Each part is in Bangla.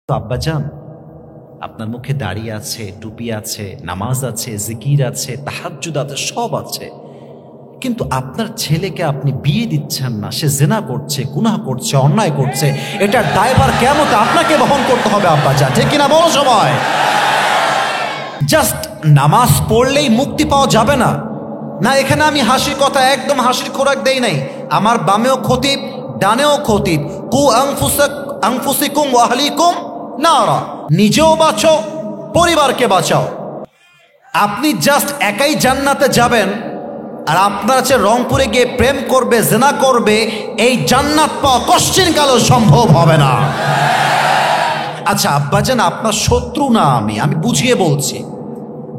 তো আব্বাজান, আপনার মুখে দাড়ি আছে, টুপি আছে, নামাজ আছে, জিকির আছে, তাহাজ্জুদ আছে, সব আছে, কিন্তু আপনার ছেলেকে আপনি বিয়ে দিচ্ছেন না। সে জিনা করছে, গুনাহ করছে, অন্যায় করছে। এটার দায়ভার কিয়ামতে আপনাকে বহন করতে হবে আব্বাজান, ঠিক কিনা বলো সবাই? জাস্ট নামাজ পড়লেই মুক্তি পাওয়া যাবে না। না, এখানে আমি হাসির কথা, একদম হাসির খোরাক দেই নাই। আমার বামেও খতিব, ডানেও খতিব। কু আনফুসিকুম ওয়া আহলিকুম নারা, নিজেও বাঁচো, পরিবারকে বাঁচাও। আপনি জাস্ট একাই জান্নাতে যাবেন, আর আপনার আছে রংপুরে গিয়ে প্রেম করবে, জিনা করবে, এই জান্নাত পাওয়া কোশ্চিন কালো সম্ভব হবে না। আচ্ছা আব্বাজান, আপনার শত্রু না আমি বুঝিয়ে বলছি,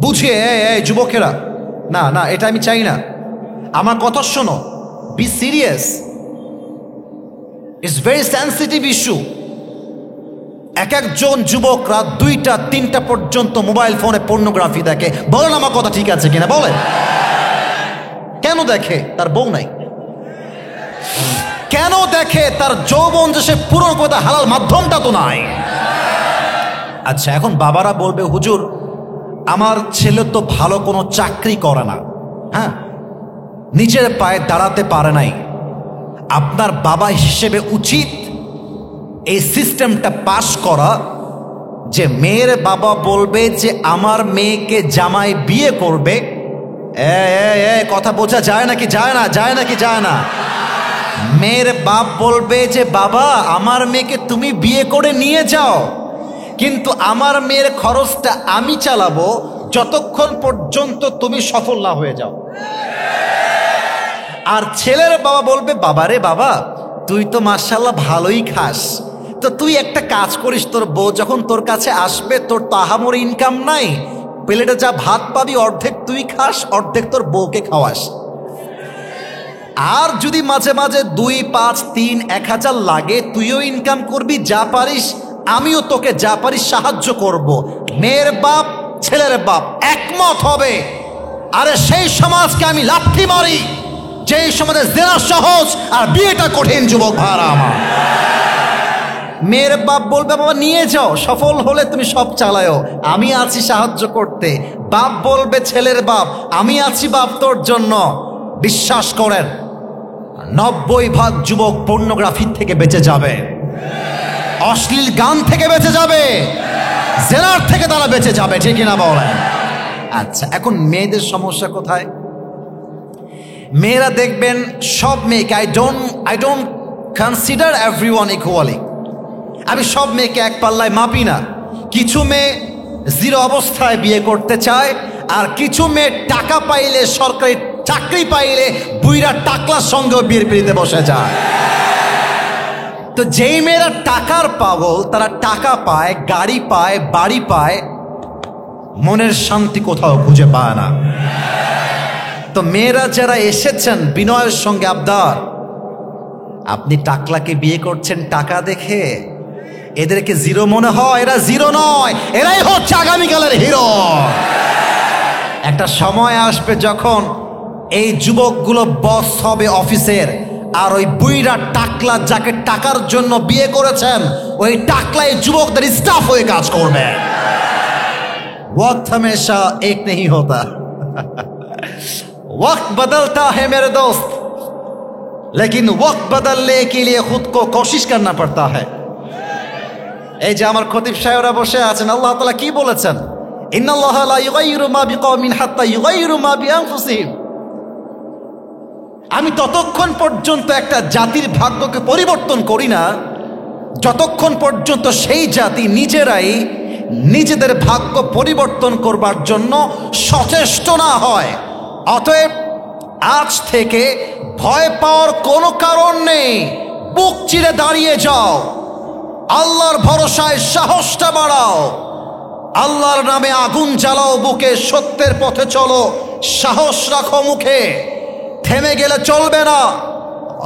বুঝিয়ে। এই যুবকেরা, না না, এটা আমি চাই না। আমার কথা শোনো, be serious, it's very sensitive issue. এক একজন যুবকরা 2টা 3টা পর্যন্ত মোবাইল ফোনে পর্নোগ্রাফি দেখে। বলেন আমার কথা ঠিক আছে কিনা বলেন? কেন দেখে? তার বউ নাই। কেন দেখে? তার যৌবন যে সে পূরণ করে, তার হালাল মাধ্যমটা তো নাই। আচ্ছা, এখন বাবারা বলবে, হুজুর আমার ছেলে তো ভালো কোনো চাকরি করে না, হ্যাঁ, নিজের পায়ে দাঁড়াতে পারে নাই। আপনার বাবা হিসেবে উচিত এই সিস্টেমটা পাশ করা, যে মেয়ের বাবা বলবে যে আমার মেয়েকে জামাই বিয়ে করবে। কথা বোঝা যায় নাকি যায় না? যায় নাকি যায় না? মেয়ের বাপ বলবে যে বাবা আমার মেয়েকে তুমি বিয়ে করে নিয়ে যাও, কিন্তু আমার মেয়ের খরচটা আমি চালাবো যতক্ষণ পর্যন্ত তুমি সফল না হয়ে যাও। আর ছেলের বাবা বলবে, বাবারে বাবা তুই তো মাশাআল্লাহ ভালোই খাস, তো তুই একটা কাজ করিস, তোর বউ যখন তোর কাছে আসবে, তোর তো আহামরি ইনকাম নাই, প্লেটে যা ভাত পাবি অর্ধেক তুই খাস, অর্ধেক তোর বউকে খাওয়াস। আর যদি মাঝে মাঝে 2, 5, 3, 1000 লাগে, তুইও ইনকাম করবি, যা পারিস আমিও তোকে যা পারিস সাহায্য করব। মেয়ের বাপ ছেলের বাপ একমত হবে। আরে সেই সমাজকে আমি লাথি মারি যেই সমাজে জিনা সহজ আর বিয়েটা কঠিন। যুবক ভাইরা আমার, মেয়ের বাপ বলবে বাবা নিয়ে যাও, সফল হলে তুমি সব চালাও, আমি আছি সাহায্য করতে। বাপ বলবে ছেলের বাপ, আমি আছি বাপ তোর জন্য। বিশ্বাস করেন 90% যুবক পর্নোগ্রাফি থেকে বেঁচে যাবে, অশ্লীল গান থেকে বেঁচে যাবে, জেনার থেকে তারা বেঁচে যাবে, ঠিক কিনা বলেন? আচ্ছা, এখন মেয়েদের সমস্যা কোথায়? মেয়েরা দেখবেন সব মেয়েকে, I don't consider everyone equally, আমি সব মেয়েকে এক পাল্লায় মাপি না। কিছু মেয়ে 0 অবস্থায় বিয়ে করতে চায়, আর কিছু মেয়ে টাকা পাইলে, সরকারি চাকরি পাইলে বুইরা টাকলার সঙ্গেও বিয়ের পিড়িতে বসে যায়। তো যেই মেয়েরা টাকার পাগল, তারা টাকা পায়, গাড়ি পায়, বাড়ি পায়, মনের শান্তি কোথাও খুঁজে পায় না। তো মেয়েরা যারা এসেছেন বিনয়ের সঙ্গে আবদার, আপনি টাকলাকে বিয়ে করছেন টাকা দেখে, এদেরকে 0 মনে হয়? এরা 0 নয়, এরাই হচ্ছে আগামীকালের হিরো। একটা সময় আসবে যখন এই যুবকগুলো বস হবে অফিসের, আর ওই বুইরা টাকলা যাকে টাকার জন্য বিয়ে করেছেন, ওই টাকলাই যুবকদের স্টাফ হয়ে কাজ করবে। ওয়াক্ত হমেশা এক নেই হোতা, वक्त बदलता है मेरे दोस्त, लेकिन वक्त बदलने के लिए खुद को कोशिश करना पड़ता है। এই যে আমার খতিব সাহেবরা বসে আছেন, আল্লাহ তাআলা কি বলেছেন? ইন্নাল্লাহা লা ইউগাইয়িরু মা বিকওমিন হাত্তা ইউগাইয়িরু মা বিআনফুসিহিম। আমি ততক্ষণ পর্যন্ত একটা জাতির ভাগ্যকে পরিবর্তন করি না যতক্ষণ পর্যন্ত সেই জাতি নিজেরাই নিজেদের ভাগ্য পরিবর্তন করবার জন্য সচেষ্ট না হয়। অতএব আজ থেকে ভয় পাওয়ার কোনো কারণ নেই, বুক চিরে দাঁড়িয়ে যাও, আল্লাহর ভরসায় সাহসটা বাড়াও, আল্লাহর নামে আগুন জ্বালাও বুকে, সত্যের পথে চলো, সাহস রাখো মুখে, থেমে গেলে চলবে না,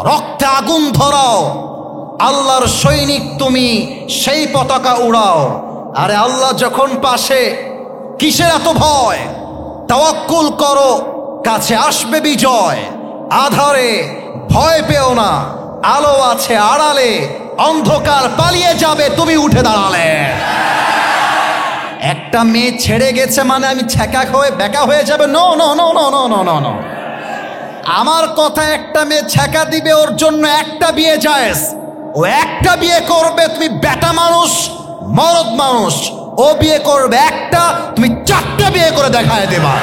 রক্তে আগুন ধরাও, আল্লাহর সৈনিক তুমি, সেই পতাকা উড়াও। আরে আল্লাহ যখন পাশে, কিসের এত ভয়? তাওয়াক্কুল করো, কাছে আসবে বিজয়। আধারে ভয় পেও না, আলো আছে আড়ালে, অন্ধকার পালিয়ে যাবে তুমি উঠে দাঁড়ালে। একটা মেয়ে ছেড়ে গেছে মানে আমি ছ্যাঁকা হয়ে বেকা হয়ে যাবে, no no no no no no no no. আমার কথা, একটা মেয়ে ছ্যাঁকা দিবে ওর জন্য একটা বিয়ে জায়েজ। ও একটা বিয়ে করবে, তুমি বেটা মানুষ, মরদ মানুষ। ও বিয়ে করবে একটা, তুমি চারটা বিয়ে করে দেখায় দেবা।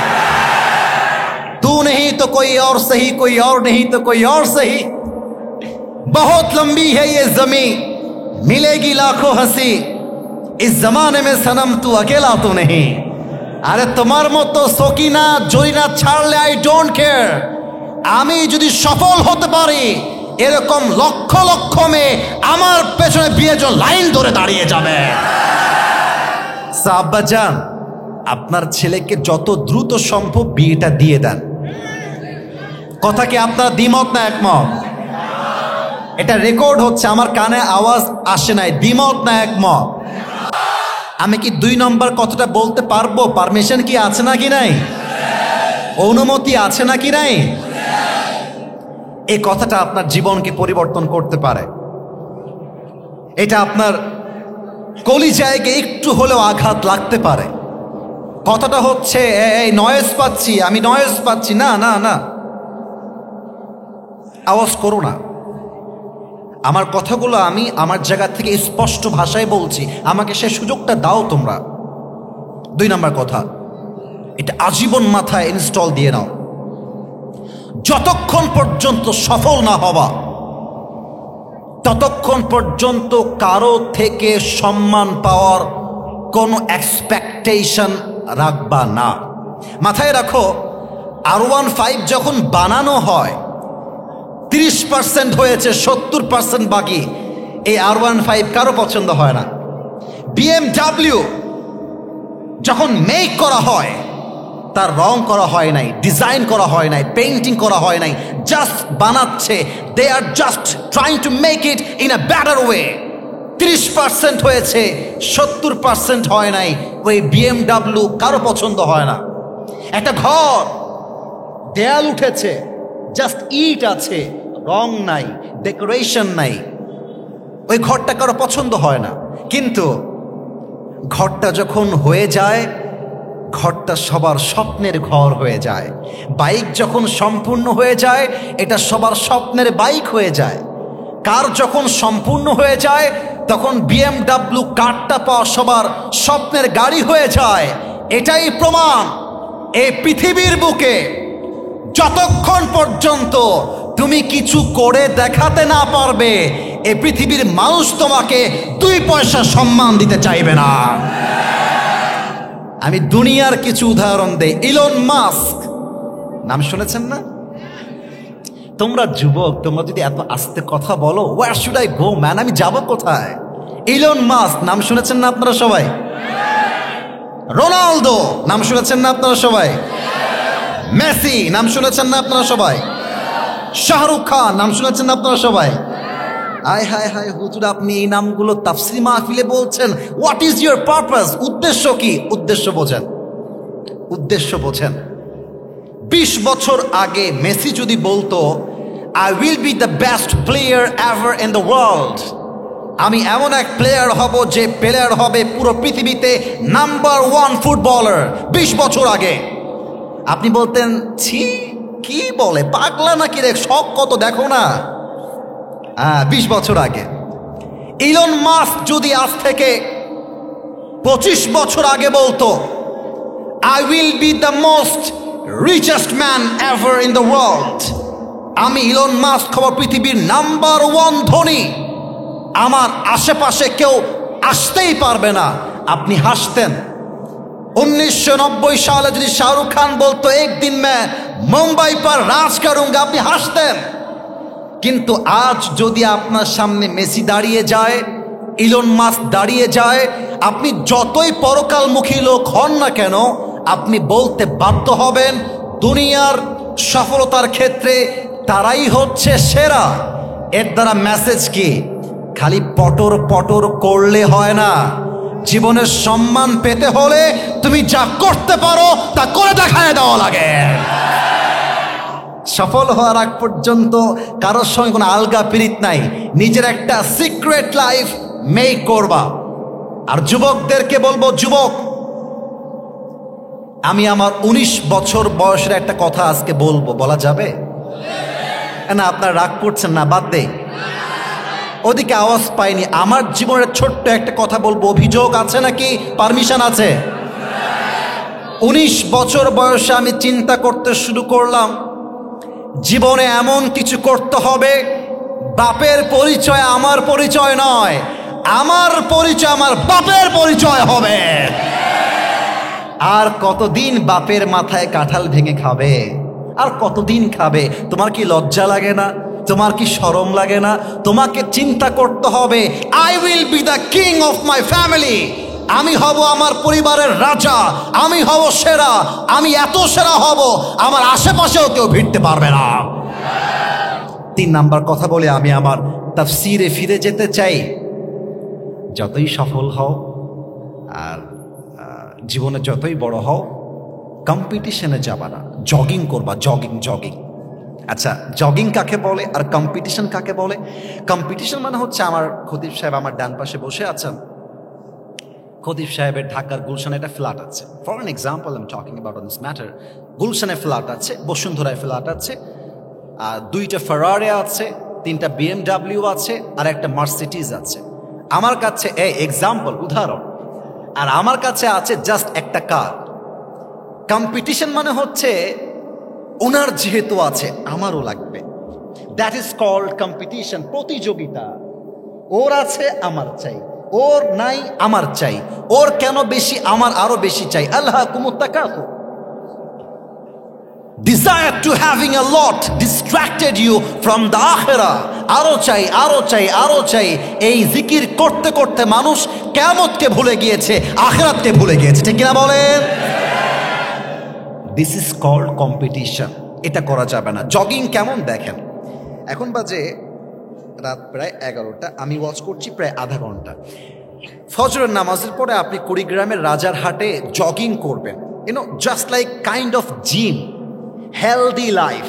तू नहीं तो कोई और सही, कोई और नहीं तो कोई और सही, बहुत लंबी है ये जमीन, मिलेगी लाखों हंसी, इस जमाने में सनम तू अकेला तो नहीं। अरे तुम्हार मतो सकिना जरिना ছাড়লে आई डोंट केयर, আমি যদি সফল হতে পারি এরকম লক্ষ লক্ষ মেয়ে আমার পেছনে বিয়ের জন্য লাইন ধরে দাঁড়িয়ে যাবে। সাব্বাজান, আপনার ছেলেকে যত দ্রুত সম্ভব বিয়েটা দিয়ে দেন। কথা কি আপনার দ্বিমত না একমত? এটা রেকর্ড হচ্ছে, আমার কানে আওয়াজ আসে নাই। দ্বিমত না একমত? আমি কি 2 নম্বর কথাটা বলতে পারবো? পারমিশন কি আছে নাকি নাই? অনুমতি আছে নাকি নাই? এই কথাটা আপনার জীবনকে পরিবর্তন করতে পারে। এটা আপনার কলিজায় একটু হলেও আঘাত লাগতে পারে। কথাটা হচ্ছে এই নয়েজ পাচ্ছি, আমি নয়েজ পাচ্ছি, না না না, আওয়াজ করো না। আমার কথাগুলো আমি আমার জায়গা থেকে স্পষ্ট ভাষায় বলছি, আমাকে সে সুযোগটা দাও তোমরা। 2 নম্বর কথা, এটা আজীবন মাথায় ইনস্টল দিয়ে নাও। যতক্ষণ পর্যন্ত সফল না হবা ততক্ষণ পর্যন্ত কারো থেকে সম্মান পাওয়ার কোনো এক্সপেকটেশন রাখবা না। মাথায় রাখো, R15 যখন বানানো হয় 30% হয়েছে, 70% বাকি। এই R15 কারো পছন্দ হয় না। BMW যখন মেক করা হয় তার রং করা হয় নাই, ডিজাইন করা হয় নাই, পেইন্টিং করা হয় নাই, জাস্ট বানাচ্ছে। They are just trying to make it in a better way. 30% হয়েছে, 70% হয় নাই। ওই BMW কারো পছন্দ হয় না। একটা ঘর, দেয়াল উঠেছে, জাস্ট ইট আছে, রং নাই, ডেকোরেশন নাই, ওই ঘরটা কারো পছন্দ হয় না। কিন্তু ঘরটা যখন হয়ে যায়, ঘরটা সবার স্বপ্নের ঘর হয়ে যায়। বাইক যখন সম্পূর্ণ হয়ে যায়, এটা সবার স্বপ্নের বাইক হয়ে যায়। কার যখন সম্পূর্ণ হয়ে যায়, তখন BMW কারটা পাওয়া সবার স্বপ্নের গাড়ি হয়ে যায়। এটাই প্রমাণ, এই পৃথিবীর বুকে যতক্ষণ পর্যন্ত তুমি কিছু করে দেখাতে না পারবে, এই পৃথিবীর মানুষ তোমাকে 2 পয়সা সম্মান দিতে চাইবে না। আমি দুনিয়ার কিছু উদাহরণ দেই। ইলন মাস্ক নাম শুনেছেন না? তোমরা যুবক, তোমরা যদি এত আস্তে কথা বলো, where should I go man, আমি যাব কোথায়? ইলন মাস্ক নাম শুনেছেন না আপনারা সবাই? রোনালদো নাম শুনেছেন না আপনারা সবাই? মেসি নাম শুনেছেন না আপনারা সবাই? শাহরুখ খান নাম শুনেছেন না আপনারা সবাই? আয় হায় হায় হুজুর, আপনি এই নামগুলো তাফসীর মাহফিলে বলছেন। What is your purpose? উদ্দেশ্য কি? উদ্দেশ্য বোঝেন, উদ্দেশ্য বোঝেন। 20 বছর আগে মেসি যদি বলতো I will be the best player ever in the world, আমি এমন এক প্লেয়ার হব যে প্লেয়ার হবে পুরো পৃথিবীতে নাম্বার 1 ফুটবলার, 20 বছর আগে, আপনি বলতেন ছি, কি বলে, পাগলা নাকি রে, শখ কত দেখো না। 20 বছর আগে। ইলন মাস্ক যদি আজ থেকে 25 বছর আগে বলতো I will be the most richest man ever in the world, আমি ইলন মাস্ক হব পৃথিবীর নাম্বার 1 ধনী, আমার আশেপাশে কেউ আসতেই পারবে না, আপনি হাসতেন। 1990 সালে যদি শাহরুখ খান বলতো একদিন मैं মুম্বাই पर রাজ করুঙ্গা, আপনি হাসতেন। কিন্তু আজ যদি আপনার সামনে মেসি দাঁড়িয়ে যায়, ইলন মাস্ক দাঁড়িয়ে যায়, আপনি যতই পরকালমুখী লোক হন না কেন, আপনি বলতে বাধ্য হবেন দুনিয়ার সফলতার ক্ষেত্রে তারাই হচ্ছে সেরা। এর দ্বারা মেসেজ কি? খালি পটর পটর করলে হয় না, জীবনের সম্মান পেতে হলে তুমি যা করতে পারো তা করে দেখায় দেওয়া লাগে। সফল হওয়ার আগ পর্যন্ত কারোর সঙ্গে কোনো আলগা পিরিত নাই, নিজের একটা সিক্রেট লাইফ মেক করবা। আর যুবকদেরকে বলবো, যুবক আমি আমার 19 বছর বয়সের একটা কথা আজকে বলবো, বলা যাবে না? আপনার রাগ করছেন না, বাদ দে, ওদিকে আওয়াজ পাইনি। আমার জীবনের ছোট্ট একটা কথা বলবো, অভিযোগ আছে নাকি পারমিশন আছে? 19 বছর বয়সে আমি চিন্তা করতে শুরু করলাম জীবনে এমন কিছু করতে হবে, বাপের পরিচয় আমার পরিচয় নয়, আমার পরিচয় আমার বাপের পরিচয় হবে। আর কতদিন বাপের মাথায় কাঁঠাল ভেঙে খাবে? আর কতদিন খাবে? তোমার কি লজ্জা লাগে না? তোমার কি শরম লাগে না? তোমাকে চিন্তা করতে হবে, I will be the king of my family. আমি হব আমার পরিবারের রাজা, আমি হব সেরা, আমি এত সেরা হব আমার আশেপাশেও কেউ ভিড়তে পারবে না। 3 নাম্বার কথা বলে আমি আমার তাফসিরে ফিরে যেতে চাই। যতই সফল হও আর জীবনে যতই বড় হও, কম্পিটিশনে যাবা না, জগিং করবা, জগিং জগিং। আচ্ছা, জগিং কাকে বলে আর কম্পিটিশন কাকে বলে? কম্পিটিশন মানে হচ্ছে, আমার খতিব সাহেব আমার ডান পাশে বসে আছেন। খতিব সাহেবের ঢাকার গুলশানে একটা ফ্ল্যাট আছে, for an example I am talking about on this matter. গুলশানে ফ্ল্যাট আছে, বসুন্ধরায় ফ্ল্যাট আছে, 2টা ফারারি আছে, 3টা BMW আছে, আর একটা মার্সিডিজ আছে। আমার কাছে এক্সাম্পল, উদাহরণ, আর আমার কাছে আছে জাস্ট একটা কার। কম্পিটিশন মানে হচ্ছে ওনার যেহেতু আছে আমারও লাগবে, দ্যাট ইজ কল্ড কম্পিটিশন, প্রতিযোগিতা। ওর আছে আমার চাই, ওর নাই আমার চাই, ওর কেন বেশি আমার আরো বেশি চাই। আল্লাহকুমুত তাকাসুর, desire to having a lot distracted you from the akhirah. আরো চাই, আরো চাই, আরো চাই। এই জিকির করতে করতে মানুষ কিয়ামতকে ভুলে গিয়েছে, আখিরাতকে ভুলে গিয়েছে, ঠিক কিনা বলেন? This is called competition. এটা করা যাবে না। জগিং কেমন দেখেন, এখন বাজে রাত প্রায় 11টা, আমি ওয়াচ করছি প্রায় আধা ঘন্টা। ফজরের নামাজের পরে আপনি কুড়িগ্রামের রাজারহাটে জগিং করবেন, you know, just like kind of gym, healthy life.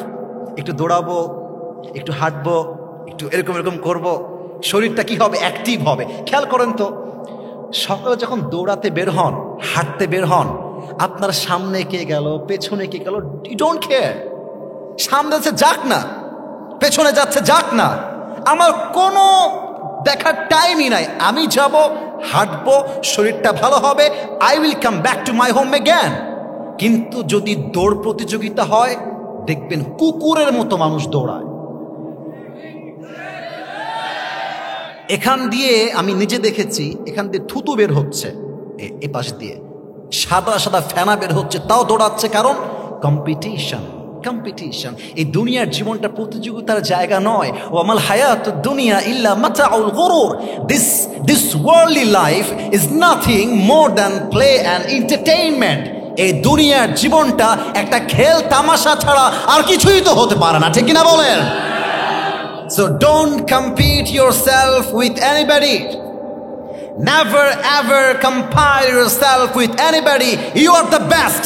একটু দৌড়াবো, একটু হাঁটবো, একটু এরকম এরকম করবো, শরীরটা কি হবে, অ্যাক্টিভ হবে। খেয়াল করেন তো, সকালে যখন দৌড়াতে বের হন, হাঁটতে বের হন, আপনার সামনে কে গেল, পেছনে কে গেল, ইউ ডোন্ট কেয়ার। সামনে যাচ্ছে যাক না, পেছনে যাচ্ছে যাক না, আমার কোনো দেখার টাইমই নাই। আমি যাব, হাঁটবো, শরীরটা ভালো হবে, I will come back to my home again. কিন্তু যদি দৌড় প্রতিযোগিতা হয়, দেখবেন কুকুরের মতো মানুষ দৌড়ায়। এখান দিয়ে আমি নিজে দেখেছি, এখান দিয়ে থুতু বের হচ্ছে, এ পাশ দিয়ে সাদা সাদা ফেনা বের হচ্ছে, তাও দৌড়াচ্ছে, কারণ কম্পিটিশন। কম্পিটিশন। এই দুনিয়ার জীবনটা প্রতিযোগিতার জায়গা নয়। ওয়ামাল হায়াতুদ দুনিয়া ইল্লা মাতাউল গুরুর। This worldly life is nothing more than play and entertainment. এই দুনিয়ার জীবনটা একটা খেল তামাশা ছাড়া আর কিছুই তো হতে পারে না, ঠিক কিনা বলেন? So don't compete yourself with anybody. Never ever compare yourself with anybody. You are the best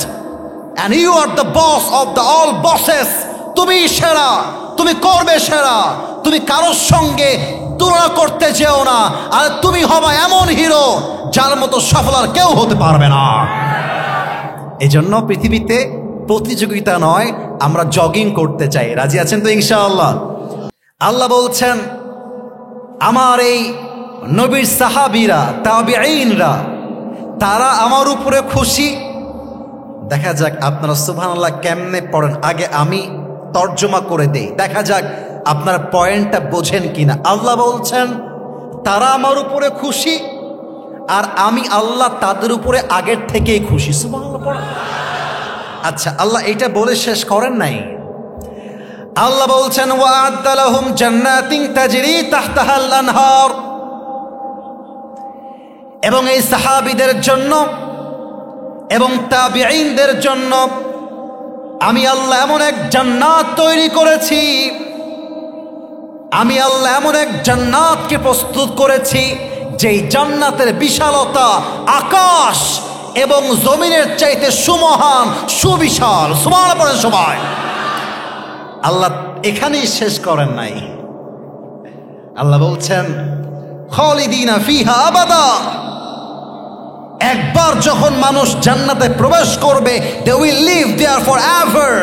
and you are the boss of the all bosses. তুমি সেরা, তুমি করবে সেরা। তুমি কারোর সঙ্গে তুলনা করতে যেও না, আর তুমি হবে এমন হিরো যার মতো সফল আর কেউ হতে পারবে না। এজন্য পৃথিবীতে প্রতিযোগিতা নয়, আমরা জগিং করতে চাই। রাজি আছেন তো ইনশাআল্লাহ? আল্লাহ বলছেন, আমার এই নবীর সাহাবীরা, তাবিঈনরা, তারা আমার উপরে খুশি। দেখা যাক আপনারা সুবহানাল্লাহ কেমনে পড়েন, আগে আমি তর্জমা করে দেই, দেখা যাক আপনার পয়েন্টটা বোঝেন কিনা। আল্লাহ বলছেন তারা আমার উপরে খুশি, আর আমি আল্লাহ তাদের উপরে আগের থেকেই খুশি। সুবহানাল্লাহ পড়েন। আচ্ছা, আল্লাহ এটা বলে শেষ করেন নাই। আল্লাহ বলছেন ওয়া'আদ্দা লাহুম জান্নাতিন তাজরি তাহতাহাল আনহার। এবং এই সাহাবীদের জন্য এবং তাবিঈনদের জন্য আমি আল্লাহ এমন এক জান্নাত তৈরি করেছি, আমি আল্লাহ এমন এক জান্নাতকে প্রস্তুত করেছি যেই জান্নাতের বিশালতা আকাশ এবং জমিনের চাইতে সুমহান, সুবিশাল। সুবহানাল্লাহ পড়েন সবাই। আল্লাহ এখানেই শেষ করেন নাই। আল্লাহ বলছেন খালিদিনা ফিহা আবাদা। একবার যখন মানুষ জান্নাতে প্রবেশ করবে, they will live there forever.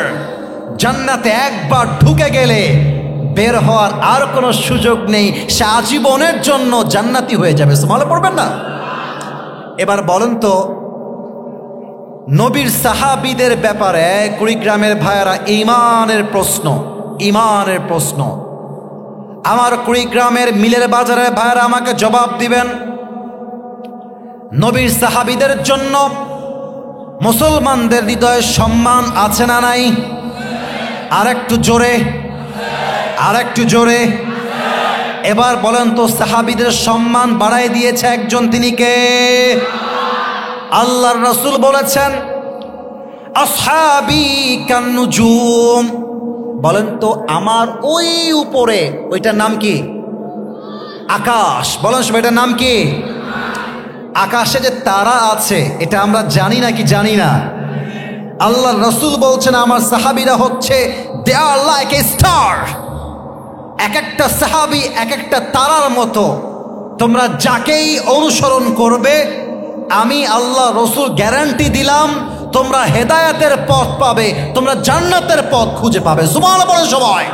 জান্নাতে একবার ঢুকে গেলে বের হওয়ার আর কোনো সুযোগ নেই, সে আজীবনের জন্য জান্নাতি হয়ে যাবে। সুবহানাল্লাহ পড়বেন না? এবার বলেন তো, নবীর সাহাবীদের ব্যাপারে কুড়িগ্রামের ভাইয়েরা ইমানের প্রশ্ন আমার কুড়িগ্রামের মিলের বাজারের ভাইয়েরা আমাকে জবাব দিবেন। নবীর সাহাবীদের জন্য মুসলমানদের হৃদয়ে সম্মান আছে না নাই? আর একটু জোরে। এবার বলেন তো, সাহাবীদের সম্মান বাড়াই দিয়েছে একজন, তিনি কে? আল্লাহর রাসূল বলেছেন আসহাবি কান্নুজুম। বলেন তো, আমার ওই উপরে, ওইটার নাম কি? আকাশ। বলেন সবাই, এটার নাম কি? আকাশে যে তারা আছে, এটা আমরা জানি নাকি জানি না? আল্লাহর রাসূল বলছেন আমার সাহাবীরা হচ্ছে দে আর লাইক এ স্টার। এক একটা সাহাবী এক একটা তারার মতো। তোমরা যাকেই অনুসরণ করবে, আমি আল্লাহ রাসূল গ্যারান্টি দিলাম তোমরা হেদায়েতের পথ পাবে, তোমরা জান্নাতের পথ খুঁজে পাবে। সুবহানাল্লাহ বলেন সবাই।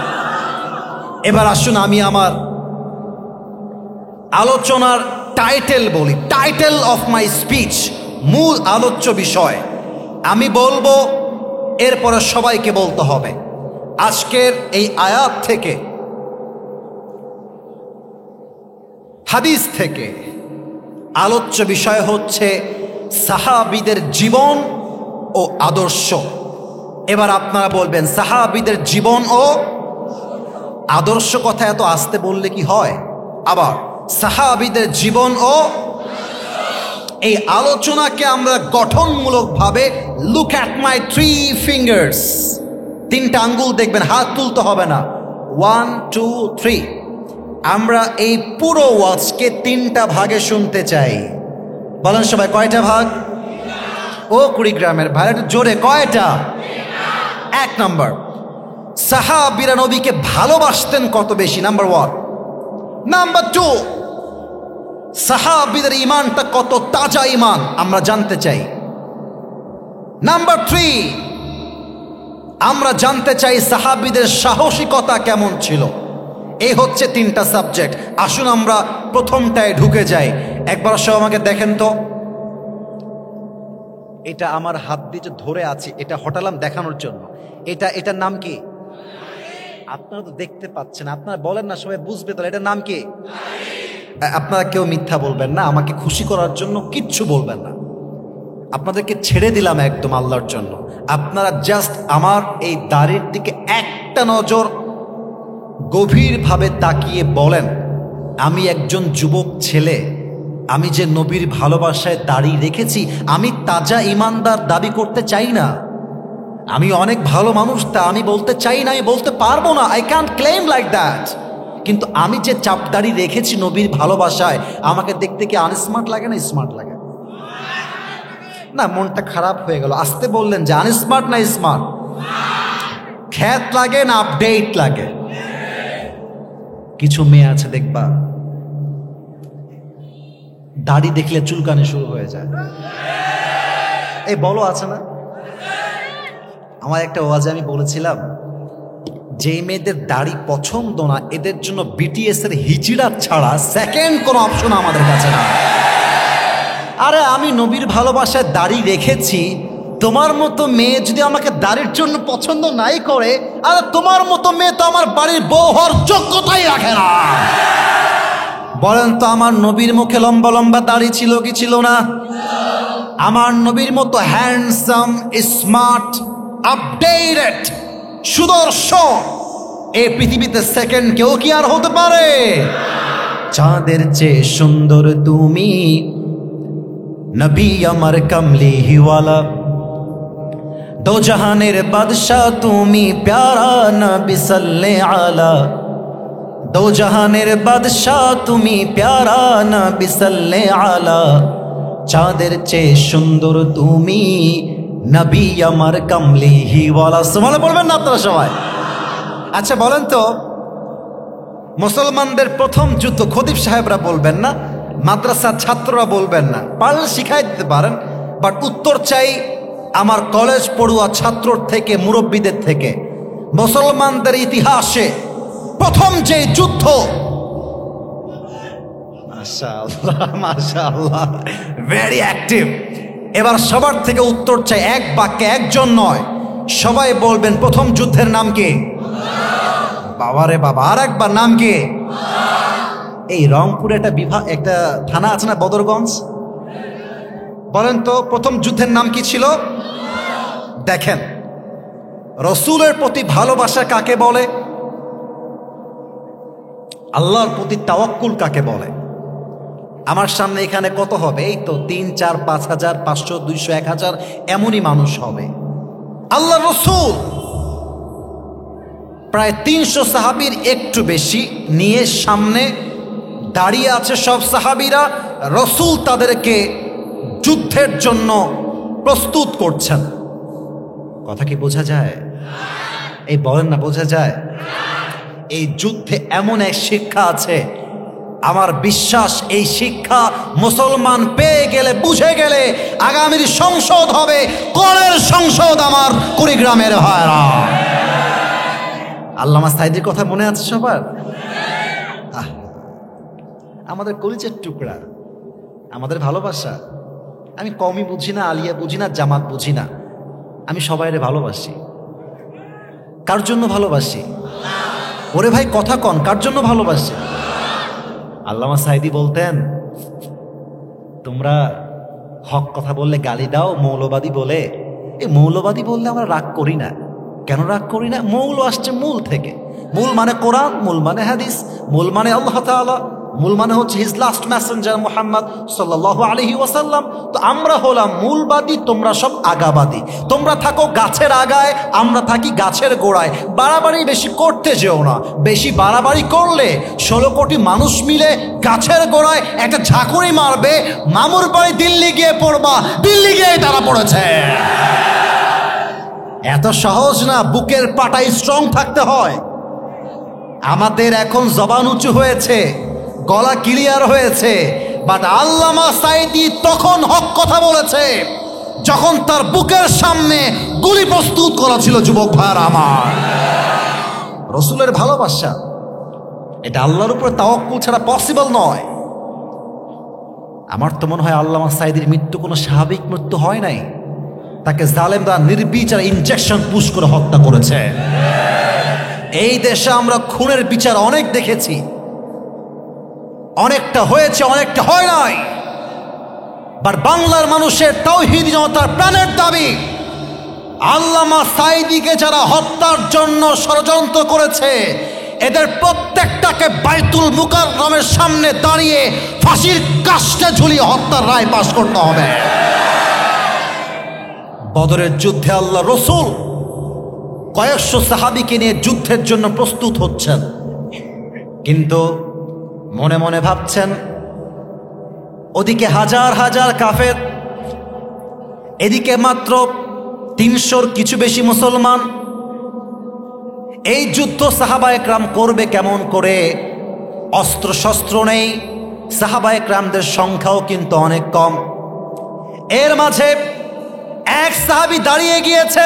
এবার আসুন আমি আমার আলোচনার টাইটেল বলি, টাইটেল অফ মাই স্পিচ, মূল আলোচ্য বিষয় আমি বলবো, এরপরে সবাইকে বলতে হবে। আজকের এই আয়াত থেকে, হাদিস থেকে আলোচ্য বিষয় হচ্ছে সাহাবীদের জীবন ও আদর্শ। এবার আপনারা বলবেন, সাহাবীদের জীবন ও আদর্শ কথা এত আস্তে বললে কি হয়? আবার সাহাবীদের জীবন ও, এই আলোচনাকে আমরা গঠনমূলকভাবে, লুক অ্যাট মাই 3 ফিঙ্গার্স, 3টা আঙ্গুল দেখবেন, হাত তুলতে হবে না। 1 2 3। আমরা এই পুরো ওয়াজকে 3টা ভাগে শুনতে চাই। বলেন সবাই, কয়টা ভাগ? ও কুড়িগ্রামের ভাই, একটু জোরে, কয়টা? 1 নাম্বার, সাহাবীরা নবীকে ভালোবাসতেন কত বেশি, নাম্বার 1। নাম্বার 2, সাহাবীদের ঈমানটা কত তাজা ঈমান আমরা জানতে চাই। নাম্বার 3, আমরা জানতে চাই সাহাবীদের সাহসিকতা কেমন ছিল। এই হচ্ছে 3টা সাবজেক্ট। আসুন আমরা প্রথমটায় ঢুকে যাই। একবার সব আমাকে দেখেন তো, এটা আমার হাত দিয়ে ধরে আছে, এটা হটালাম দেখানোর জন্য। এটার নাম কি? আপনারা তো দেখতে পাচ্ছেন, আপনারা বলেন না, সবাই বুঝবে তাহলে এটার নাম কি? আপনারা কেউ মিথ্যা বলবেন না, আমাকে খুশি করার জন্য কিচ্ছু বলবেন না। আপনাদেরকে ছেড়ে দিলাম একদম আল্লাহর জন্য। আপনারা জাস্ট আমার এই দাড়ির দিকে একটা নজর গভীরভাবে তাকিয়ে বলেন, আমি একজন যুবক ছেলে, আমি যে নবীর ভালোবাসায় দাড়ি রেখেছি, আমি তাজা ইমানদার দাবি করতে চাই না। আমি অনেক ভালো মানুষ, তা আমি বলতে চাই না, আমি বলতে পারবো না, I can't claim like that. কিন্তু আমি যে চাপ দাড়ি রেখেছি নবীর ভালোবাসায়, আমাকে দেখতে কি আনস্মার্ট লাগে না স্মার্ট লাগে? না, মনটা খারাপ হয়ে গেল। আসতে বললেন যে আনস্মার্ট না স্মার্ট? খ্যাত লাগে না আপডেট লাগে? কিছু মেয়ে আছে দেখবা, দাড়ি দেখলে চুলকানি শুরু হয়ে যায়। এই বলো, আছে না? আমার একটা ওয়াজে আমি বলেছিলাম, যে মেয়েদের দাড়ি পছন্দ না, এদের জন্য বিটিএস এর হিজড়া ছাড়া সেকেন্ড কোনো অপশন আমাদের কাছে না। আরে আমি নবীর ভালোবাসায় দাড়ি রেখেছি, তোমার মতো মেয়ে যদি আমাকে দাড়ির জন্য পছন্দ নাই করে, আরে তোমার মতো মেয়ে তো আমার বাড়ির বউ হওয়ার যোগ্যতাই রাখে না। বলেন তো, আমার নবীর মুখে লম্বা লম্বা দাড়ি ছিল কি ছিল না? আমার নবীর মতো হ্যান্ডসাম, স্মার্ট, আপডেটেড, সুদর্শন এই পৃথিবীতে সেকেন্ড কেউ কি আর হতে পারে? চাঁদের চেয়ে সুন্দর তুমি, নবী আমার কমলি হিওয়ালা, দো জাহানের বাদশাহ তুমি, প্যারা নবী সাল্লে আলা, দো জাহানের বাদশাহ তুমি, প্যারা নবী সাল্লে আলা, চাঁদের চেয়ে সুন্দর তুমি, নবী আমার কমলি হিওয়ালা। সুবহানাল্লাহ বলবেন না আপনারা সবাই? আচ্ছা বলেন তো, মুসলমানদের প্রথম যুদ্ধ খতিব সাহেবরা বলবেন না, মাদ্রাসার ছাত্ররা বলবেন না, পারলে শিখাই দিতে পারেন, বাট উত্তর চাই আমার কলেজ পড়ুয়া ছাত্রর থেকে, মুরব্বীদের থেকে। মুসলমানদের ইতিহাসে প্রথম যে যুদ্ধ, মাশাআল্লাহ মাশাআল্লাহ, ভেরি অ্যাক্টিভ। এবার সবার থেকে উত্তর চাই, এক বাক্যে, একজন নয়, সবাই বলবেন প্রথম যুদ্ধের নাম কি? বাবারে বাবা, আর একবার নাম কি? এই রংপুরে একটা বিভাগ, একটা থানা আছে না, বদরগঞ্জ? বলেন তো প্রথম যুদ্ধের নাম কি ছিল? দেখেন, রসুলের প্রতি ভালোবাসা কাকে বলে? আল্লাহর প্রতি তাওয়াক্কুল কাকে বলে? আমার সামনে এখানে কত হবে? এই তো 3, 4, 5 হাজার, 500, 200, 1000 এমনই মানুষ হবে। আল্লাহ রসুল প্রায় 300 সাহাবীর একটু বেশি নিয়ে সামনে দাঁড়িয়ে আছে সব সাহাবীরা। রসুল তাদেরকে যুদ্ধের জন্য প্রস্তুত করছেন। কথা কি বোঝা যায়? এই বলেন না, বোঝা যায়? এই যুদ্ধে এমন এক শিক্ষা আছে, আমার বিশ্বাস এই শিক্ষা মুসলমান পেয়ে গেলে, বুঝে গেলে আগামীর সংসদ হবে কোরআনের সংসদ আমার কুড়িগ্রামের ভাইরা। আল্লামা সাঈদীর কথা মনে আছে সবার? আমাদের কলিজার টুকরা, আমাদের ভালোবাসা। আমি কমই বুঝি না, আলিয়া বুঝি না, জামাত বুঝি না, আমি সবাইরে ভালোবাসি। কার জন্য ভালোবাসি? ওরে ভাই কথা কন, কার জন্য ভালোবাসি? আল্লামা সাঈদী বলতেন, তোমরা হক কথা বললে গালি দাও মৌলবাদী বলে। এই মৌলবাদী বললে আমরা রাগ করি না। কেন রাগ করি না? মৌল আসছে মূল থেকে। মূল মানে কোরআন, মূল মানে হাদিস, মূল মানে আল্লাহ তাআলা, মূল মানে হচ্ছে হিজ লাস্ট মেসেঞ্জার মুহাম্মদ সাল্লাল্লাহু আলাইহি ওয়াসাল্লাম। তো আমরা হলাম মূলবাদী, তোমরা সব আগাবাদী। তোমরা থাকো গাছের আগায়, আমরা থাকি গাছের গোড়ায়। বাড়াবাড়ি বেশি করতে যেও না, বেশি বাড়াবাড়ি করলে 16 কোটি মানুষ মিলে গাছের গোড়ায় একটা ঝাঁকুনি মারবে, মামুর বাড়ি দিল্লি গিয়ে পড়বা, দিল্লি গিয়ে তারা পড়েছে। এত সহজ না, বুকের পাটায় স্ট্রং থাকতে হয়। আমাদের এখন জবান উঁচু হয়েছে, গলা ক্লিয়ার হয়েছে, বাট আল্লামা সাঈদী তখন হক কথা বলেছে যখন তার বুকের সামনে গুলি প্রস্তুত করা ছিল। যুবক ভাইরা আমার, রসুলের ভালোবাসা এটা আল্লাহর উপর তাওয়াক্কুল ছাড়া পসিবল নয়। আমার তো মনে হয় আল্লামা সাঈদীর মৃত্যু কোনো স্বাভাবিক মৃত্যু হয় নাই, তাকে জালেমরা নির্বিচার ইনজেকশন পুশ করে হত্যা করেছে। এই দেশে আমরা খুনের বিচার অনেক দেখেছি, অনেকটা হয়েছে, অনেকটা হয় নাই। বাট বাংলার মানুষের তাওহীদি জনতার প্রাণের দাবি, আল্লামা সাঈদীকে যারা হত্যার জন্য ষড়যন্ত্র করেছে, এদের প্রত্যেকটাকে বাইতুল মুকাররমের সামনে দাঁড়িয়ে ফাঁসির কাস্টে ঝুলিয়ে হত্যার রায় পাশ করতে হবে। বদরের যুদ্ধে আল্লাহ রসুল কয়েকশো সাহাবীকে নিয়ে যুদ্ধের জন্য প্রস্তুত হচ্ছেন, কিন্তু মনে মনে ভাবছেন ওদিকে হাজার হাজার কাফের, এদিকে মাত্র 300-র কিছু বেশি মুসলমান। এই যুদ্ধ সাহাবা একরাম করবে কেমন করে? অস্ত্র শস্ত্র নেই, সাহাবা একরামদের সংখ্যাও কিন্তু অনেক কম। এর মাঝে এক সাহাবী দাঁড়িয়ে গিয়েছে,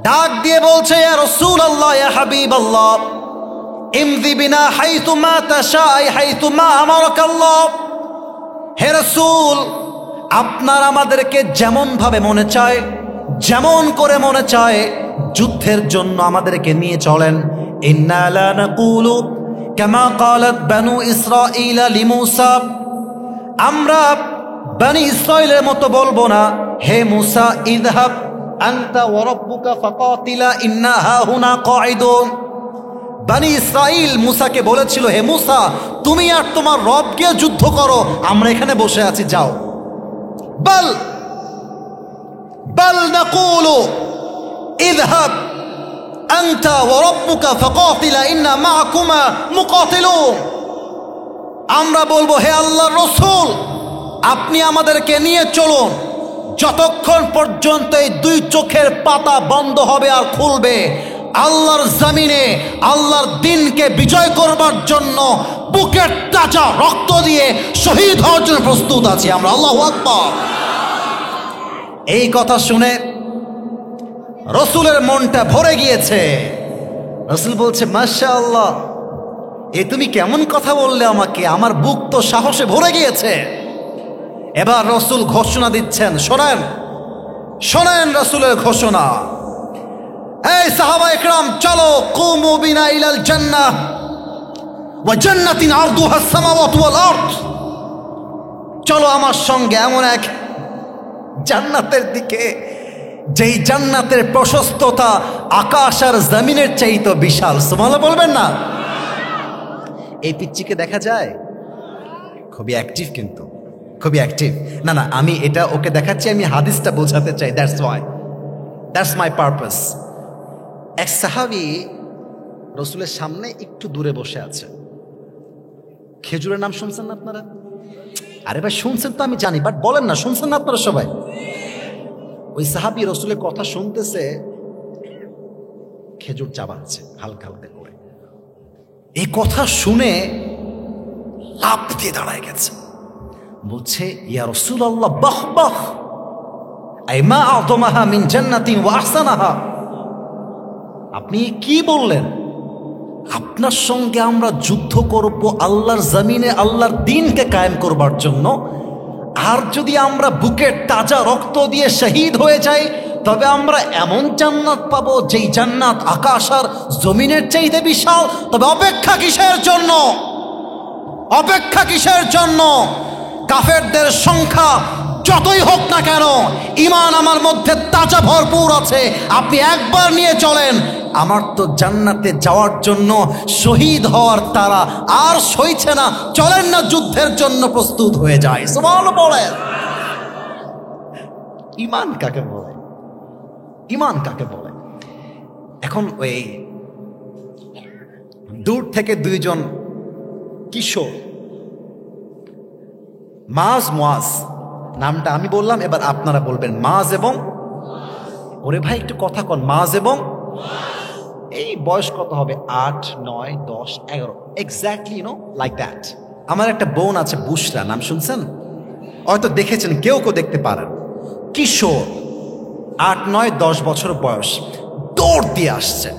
ডাক দিয়ে বলছে, ইয়া রাসূলুল্লাহ, ইয়া হাবিবাল্লাহ, ইমদি বিনা হাইতুমা তাশাই হাইতুমা আমারাকাল্লাহ। হে রাসূল, আপনার আমাদেরকে যেমন ভাবে মনে চায়, যেমন করে মনে চায় যুদ্ধের জন্য আমাদেরকে নিয়ে চলেন। ইন্না লা নাকুলু কামা ক্বালাত বানু ইসরাঈল লিমূসা, আমরা বনি ইসরাঈলের মতো বলবো না, হে মূসা ইযহাব আনতা ওয়া রাব্বুকা ফাকাতিলা ইন্না হাহুনা কাঈদুন। বনি ইসরাঈল মূসাকে বলেছিল, হে মূসা, তুমি আর তোমার রব গিয়ে যুদ্ধ করো, আমরা এখানে বসে আছি, যাও। বল বল নাকুলু ইযহাব আনতা ওয়া রাব্বুকা ফাকাতিলা ইন্না মাআকুমা মুকাতিলুন। আমরা বলবো, হে আল্লাহর রাসূল, আপনি আমাদেরকে নিয়ে চলুন, যতক্ষণ পর্যন্ত এই দুই চোখের পাতা বন্ধ হবে আর খুলবে, আল্লাহর জমিনে আল্লাহর দ্বীনকে বিজয় করবার জন্য বুকের তাজা রক্ত দিয়ে শহীদ হওয়ার জন্য প্রস্তুত আছি আমরা। আল্লাহু আকবার। এই কথা শুনে রসুলের মনটা ভরে গিয়েছে। রসুল বলছে, মাশাআল্লাহ, এ তুমি কেমন কথা বললে আমাকে, আমার বুক তো সাহসে ভরে গিয়েছে। এবার রসুল ঘোষণা দিচ্ছেন, শোনেন শোনেন রসুলের ঘোষণা। এই সাহাবা ইকরাম, চলো, কুমু বিনা ইলাল জান্নাহ ওয়া জান্নাতিন আরদুহা আস-সামাওয়াতু ওয়াল আরদ। চলো আমার সঙ্গে এমন এক জান্নাতের দিকে, যেই জান্নাতের প্রশস্ততা আকাশ আর জমিনের চাইতে বিশাল। সুবহানাল্লাহ বলবেন না? এই পিচ্চিকে দেখা যায়, খুবই অ্যাক্টিভ, কিন্তু খুবই অ্যাক্টিভ। না না, আমি এটা ওকে দেখাচ্ছি, আমি হাদিসটা বোঝাতে চাই, দ্যাটস মাই পারপাস। এক সাহাবী রসুলের সামনে একটু দূরে বসে আছে। খেজুরের নাম শুনছেন না আপনারা? আরে ভাই, শুনছেন তো আমি জানি, বাট বলেন না, শুনছেন না আপনারা সবাই? ওই সাহাবী রসুলের কথা শুনতেছে, খেজুর চাবাচ্ছে হালকা হালকা করে। এই কথা শুনে লাফ দিয়ে দাঁড়ায় গেছে, বলছে, ইয়া রাসূলুল্লাহ, বাহ বাহ, আই মা আযমাহা মিন জান্নাতিন ওয়া আহসানাহা। আপনি কি বললেন? আপনার সঙ্গে আমরা যুদ্ধ করব আল্লাহর জমিনে, আল্লাহর দ্বীনকে কায়েম করবার জন্য। আর যদি আমরা বুকের তাজা রক্ত দিয়ে শহীদ হয়ে যাই, তবে আমরা এমন জান্নাত পাবো যেই জান্নাত আকাশ আর জমিনের চাইতে বিশাল। তবে অপেক্ষা কিসের জন্য? অপেক্ষা কিসের জন্য? কাফেরদের সংখ্যা যতই হোক না কেন, ঈমান আমার মধ্যে তাজা ভরপুর আছে। আপনি একবার নিয়ে চলেন, আমার তো জান্নাতে যাওয়ার জন্য শহীদ হওয়ার তারা আর সইছে না। চলেন না, যুদ্ধের জন্য প্রস্তুত হয়ে যায়। সুবহানাল্লাহ বলেন। ঈমান কাকে বলে? ঈমান কাকে বলে? এখন ওই দূর থেকে দুইজন কিশোর, মাজ মুয়াজ, নামটা আমি বললাম, এবার আপনারা বলবেন মাজ এবং। ওরে ভাই, একটু কথা কন, মাজ এবং। এই বয়স কত হবে? 8, 9, 10, 11, এক্স্যাক্টলি, লাইক দ্যাট। আমার একটা বোন আছে, বুশরা, নাম শুনছেন? হয়তো দেখেছেন, কেউ কেউ দেখতে পারেন। কিশোর, 8, 9, 10 বছর বয়স, দৌড় দিয়ে আসছে,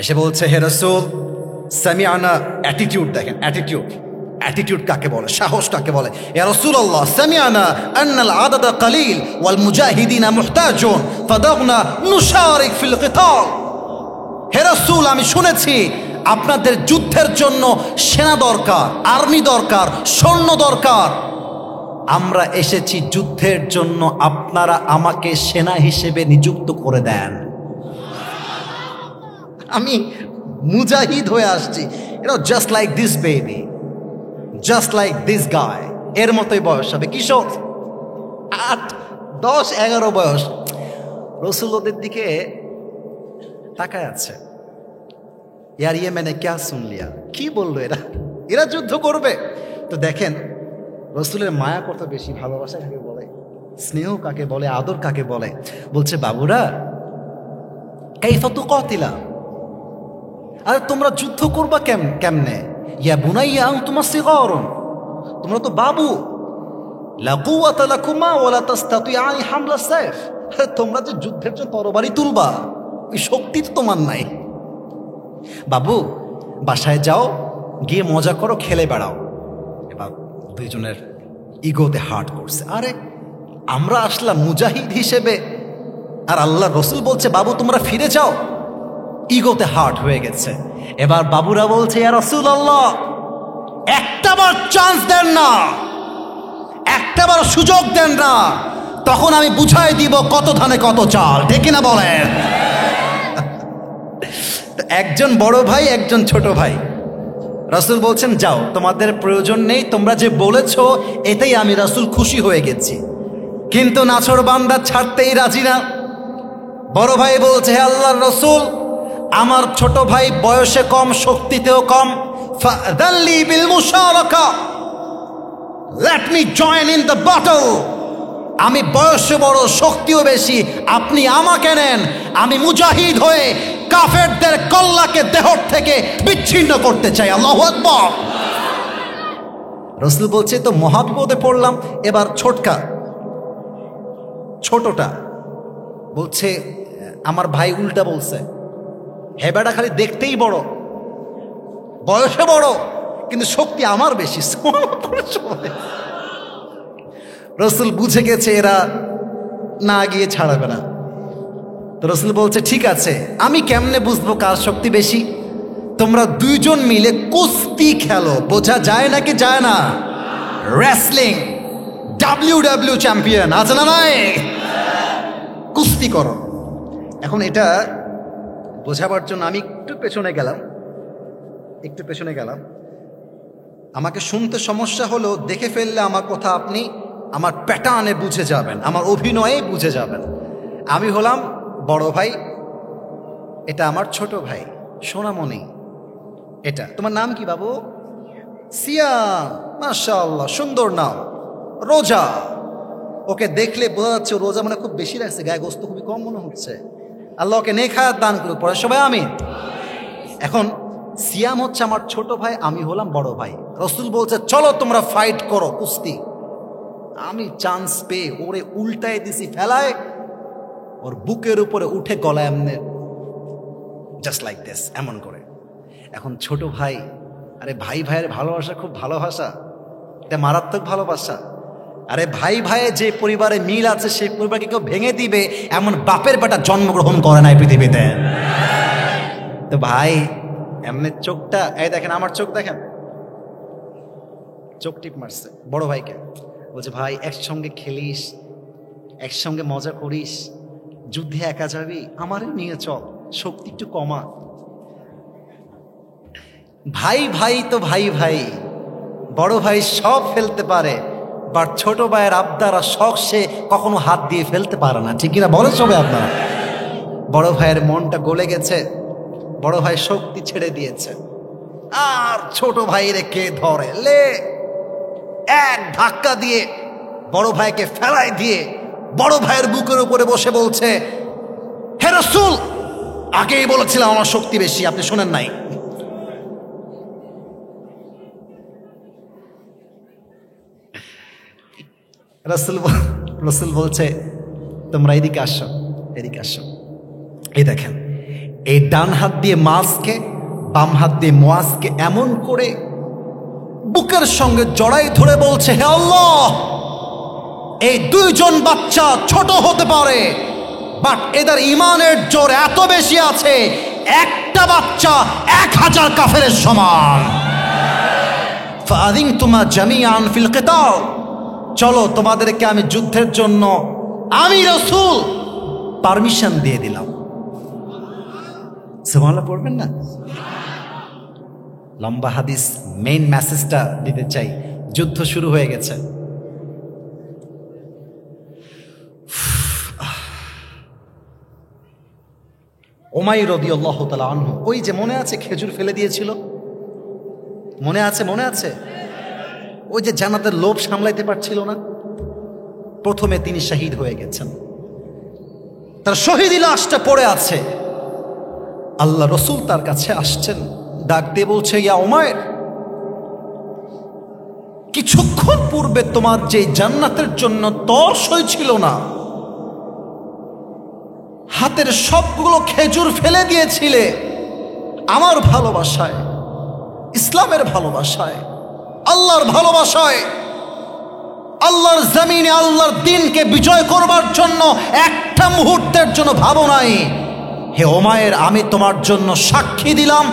এসে বলছে, হে রাসূল, সামিআনা। অ্যাটিটিউড দেখেন, অ্যাটিটিউড কাকে বলে, সাহস কাকে বলে। ইয়া রাসূলুল্লাহ, সামিআনা আন্নাল আদাদা কালিল ওয়াল মুজাহিদিনা মুহতাজুন ফাদাগনা নুশারিক ফিল কিতাল। হে রাসূল, আমি শুনেছি আপনাদের যুদ্ধের জন্য সেনা দরকার, আর্মি দরকার, সৈন্য দরকার। আমরা এসেছি যুদ্ধের জন্য, আপনারা আমাকে সেনা হিসেবে নিযুক্ত করে দেন। আমি মুজাহিদ হয়ে আসছি, just like this baby, just like this গায়। এর মতোই বয়স হবে, কিশোর, 8, 10, 11 বয়স। রসুল ওদের দিকে তাকায় আছে। ইয়ার ইয়ে মানে ক্যা শুন লিয়া, কি বললো এরা? এরা যুদ্ধ করবে? তো দেখেন রসুলের মায়া কত বেশি, ভালোবাসা কাকে বলে, স্নেহ কাকে বলে, আদর কাকে বলে। বলছে, বাবুরা, কাইফা তুকাতিলা, আরে তোমরা যুদ্ধ করবা কেমনে? ইয়া বুনাইয়া আনতুমা সিগারুন, তোমরা তো বাবু। লা কুওয়াতা লাকুমা ওয়ালা তাসতাতিআনি হামলা সাইফ, আরে তোমরা যে যুদ্ধের জন্য তরবারি তুলবা, ওই শক্তি তো তোমার নাই। বাবু, বাসায় যাও, গিয়ে মজা করো, খেলে বেড়াও। এবার দুইজনের ইগোতে হার্ট করছে। আরে আমরা আসলাম মুজাহিদ হিসেবে, আর আল্লাহ রসুল বলছে বাবু তোমরা ফিরে যাও। ইগোতে হার্ট হয়ে গেছে। এবার বাবুরা বলছে, ইয়া রাসূলুল্লাহ, একটাবার চান্স দেন না, একটাবার সুযোগ দেন না, তখন আমি বুঝাই দিব কত ধানে কত চাল। ঠিক না বলেন? একজন বড় ভাই, একজন ছোট ভাই। রাসূল বলছেন, যাও, তোমাদের প্রয়োজন নেই, তোমরা যে বলেছো এতেই আমি রাসূল খুশি হয়ে গেছি। কিন্তু নাছর বান্দা ছাড়তেই রাজি না। বড় ভাই বলছে, হে আল্লাহর রাসূল, আমার ছোট ভাই বয়সে কম, শক্তিতেও কম, ফাদাল্লি বিল মুশারাকা, let me join in the battle. আমি বয়সে বড়, শক্তিও বেশি, আপনি আমাকে নেন, আমি মুজাহিদ হয়ে কাফেরদের কল্লাকে দেহর থেকে বিচ্ছিন্ন করতে চাই। আল্লাহু আকবার। রাসূল বলছে, তো মহাবিপদে পড়লাম, এবার ছোটকা ছোটটা বলছে আমার ভাই উল্টা বলছে, হেবাটা খালি দেখতেই বড়, বয়সে বড়, কিন্তু শক্তি আমার বেশি। রসুল বুঝে গেছে এরা না গিয়ে ছাড়াবে না। তো রসুল বলছে ঠিক আছে, আমি কেমনে বুঝবো কার শক্তি বেশি? তোমরা দুইজন মিলে কুস্তি খেলো, বোঝা যায় নাকি যায় না? রেসলিং WW চ্যাম্পিয়ন আছে না নাই? কুস্তি করো। এখন এটা বোঝাবার জন্য আমি একটু পেছনে গেলাম। আমাকে শুনতে সমস্যা হলো, দেখে ফেললে আমার কথা আপনি আমার প্যাটার্নে বুঝে যাবেন, আমার অভিনয়ে বুঝে যাবেন। আমি হলাম বড় ভাই, এটা আমার ছোট ভাই সোনামণি। এটা তোমার নাম কি বাবু? সিয়াম, মাশাআল্লাহ, সুন্দর নাম। রোজা, ওকে দেখলে বোঝা যাচ্ছে রোজা মানে খুব বেশি লাগছে, গায়ে গোস্ত খুবই কম মনে হচ্ছে। আল্লাহকে নেখায়াত দান করুক, পরে সবাই আমিন। এখন সিয়াম হচ্ছে আমার ছোট ভাই, আমি হলাম বড় ভাই। রসুল বলছে চলো তোমরা ফাইট করো, কুস্তি। আমি চান্স পেয়ে ওরে উল্টায় দিছি, ফেলায় ওর বুকের উপরে উঠে গলায় এমনি জাস্ট লাইক দিস, এমন করে। এখন ছোট ভাই, আরে ভাই ভাইয়ের ভালোবাসা খুব ভালোবাসা, এটা মারাত্মক ভালোবাসা। আরে ভাই ভাইয়ে যে পরিবারে মিল আছে সেই পরিবারকে কেউ ভেঙে দিবে এমন বাপের বেটা জন্মগ্রহণ করে নাই পৃথিবীতে। তো ভাই এমনি চোখটা, এই দেখেন আমার চোখ দেখেন, চোখ টিপ মারছে বড় ভাইকে। বলছে ভাই একসঙ্গে খেলিস, একসঙ্গে মজা করিস, যুদ্ধে একা যাবি, আমারও নিয়ে চল, শক্তি একটু কমা। ভাই ভাই তো ভাই ভাই, বড় ভাই সব ফেলতে পারে, বাট ছোট ভাইয়ের আবদার আর শখ সে কখনো হাত দিয়ে ফেলতে পারে না, ঠিক কিনা বলে সবাই আপনারা? বড় ভাইয়ের মনটা গলে গেছে, বড় ভাই শক্তি ছেড়ে দিয়েছে, আর ছোট ভাইরে কে ধরে? লে এক ধাক্কা দিয়ে বড় ভাইকে ফেলাই দিয়ে বড় ভাইয়ের বুকের উপরে বসে বলছে, হে রাসূল, আগেই বলেছিলাম আমার শক্তি বেশি, আপনি শোনেন নাই। রাসূল বলছে তোমরা এদিকে আসো, এদিকে আসো। এই দেখেন, এই ডান হাত দিয়ে মাছকে, বাম হাত দিয়ে মুয়াজকে এমন করে বুকের সঙ্গে জড়াই ধরে বলছে, হে আল্লাহ, এই দুইজন বাচ্চা ছোট হতে পারে, বাট এদের ইমানের জোর এত বেশি আছে, একটা বাচ্চা 1000 কাফেরের সমান। ফাআযিনতুমা জামিআন ফিল কিতাল, চলো তোমাদেরকে আমি যুদ্ধের জন্য আমি রাসূল পারমিশন দিয়ে দিলাম। সুবহানাল্লাহ পড়বেন না? লম্বা হাদিস, মেইন মেসেজটা দিতে চাই। যুদ্ধ শুরু হয়ে গেছে। উমাইর রাদিয়াল্লাহু তাআলা আনহু, ওই যে মনে আছে খেজুর ফেলে দিয়েছিল, মনে আছে ওই যে জান্নাতের লোভ সামলাইতে পারছিল না, প্রথমে তিনি শহীদ হয়ে গেছেন, তার শহীদি লাশটা পড়ে আছে। আল্লাহ রসুল তার কাছে আসছেন, ডাক দিয়ে বলছে, ইয়া উমাইর, কিছুক্ষণ পূর্বে তোমার যে জান্নাতের জন্য তর্স হয়েছিল না, হাতের সবগুলো খেজুর ফেলে দিয়েছিলে আমার ভালোবাসায়, ইসলামের ভালোবাসায়, আল্লাহর ভালোবাসায়, আল্লাহর জমিনে আল্লাহর দ্বীনকে বিজয় করবার জন্য একটা মুহূর্তের জন্য ভাবো নাই। হে উমাইর, আমি তোমার জন্য সাক্ষী দিলাম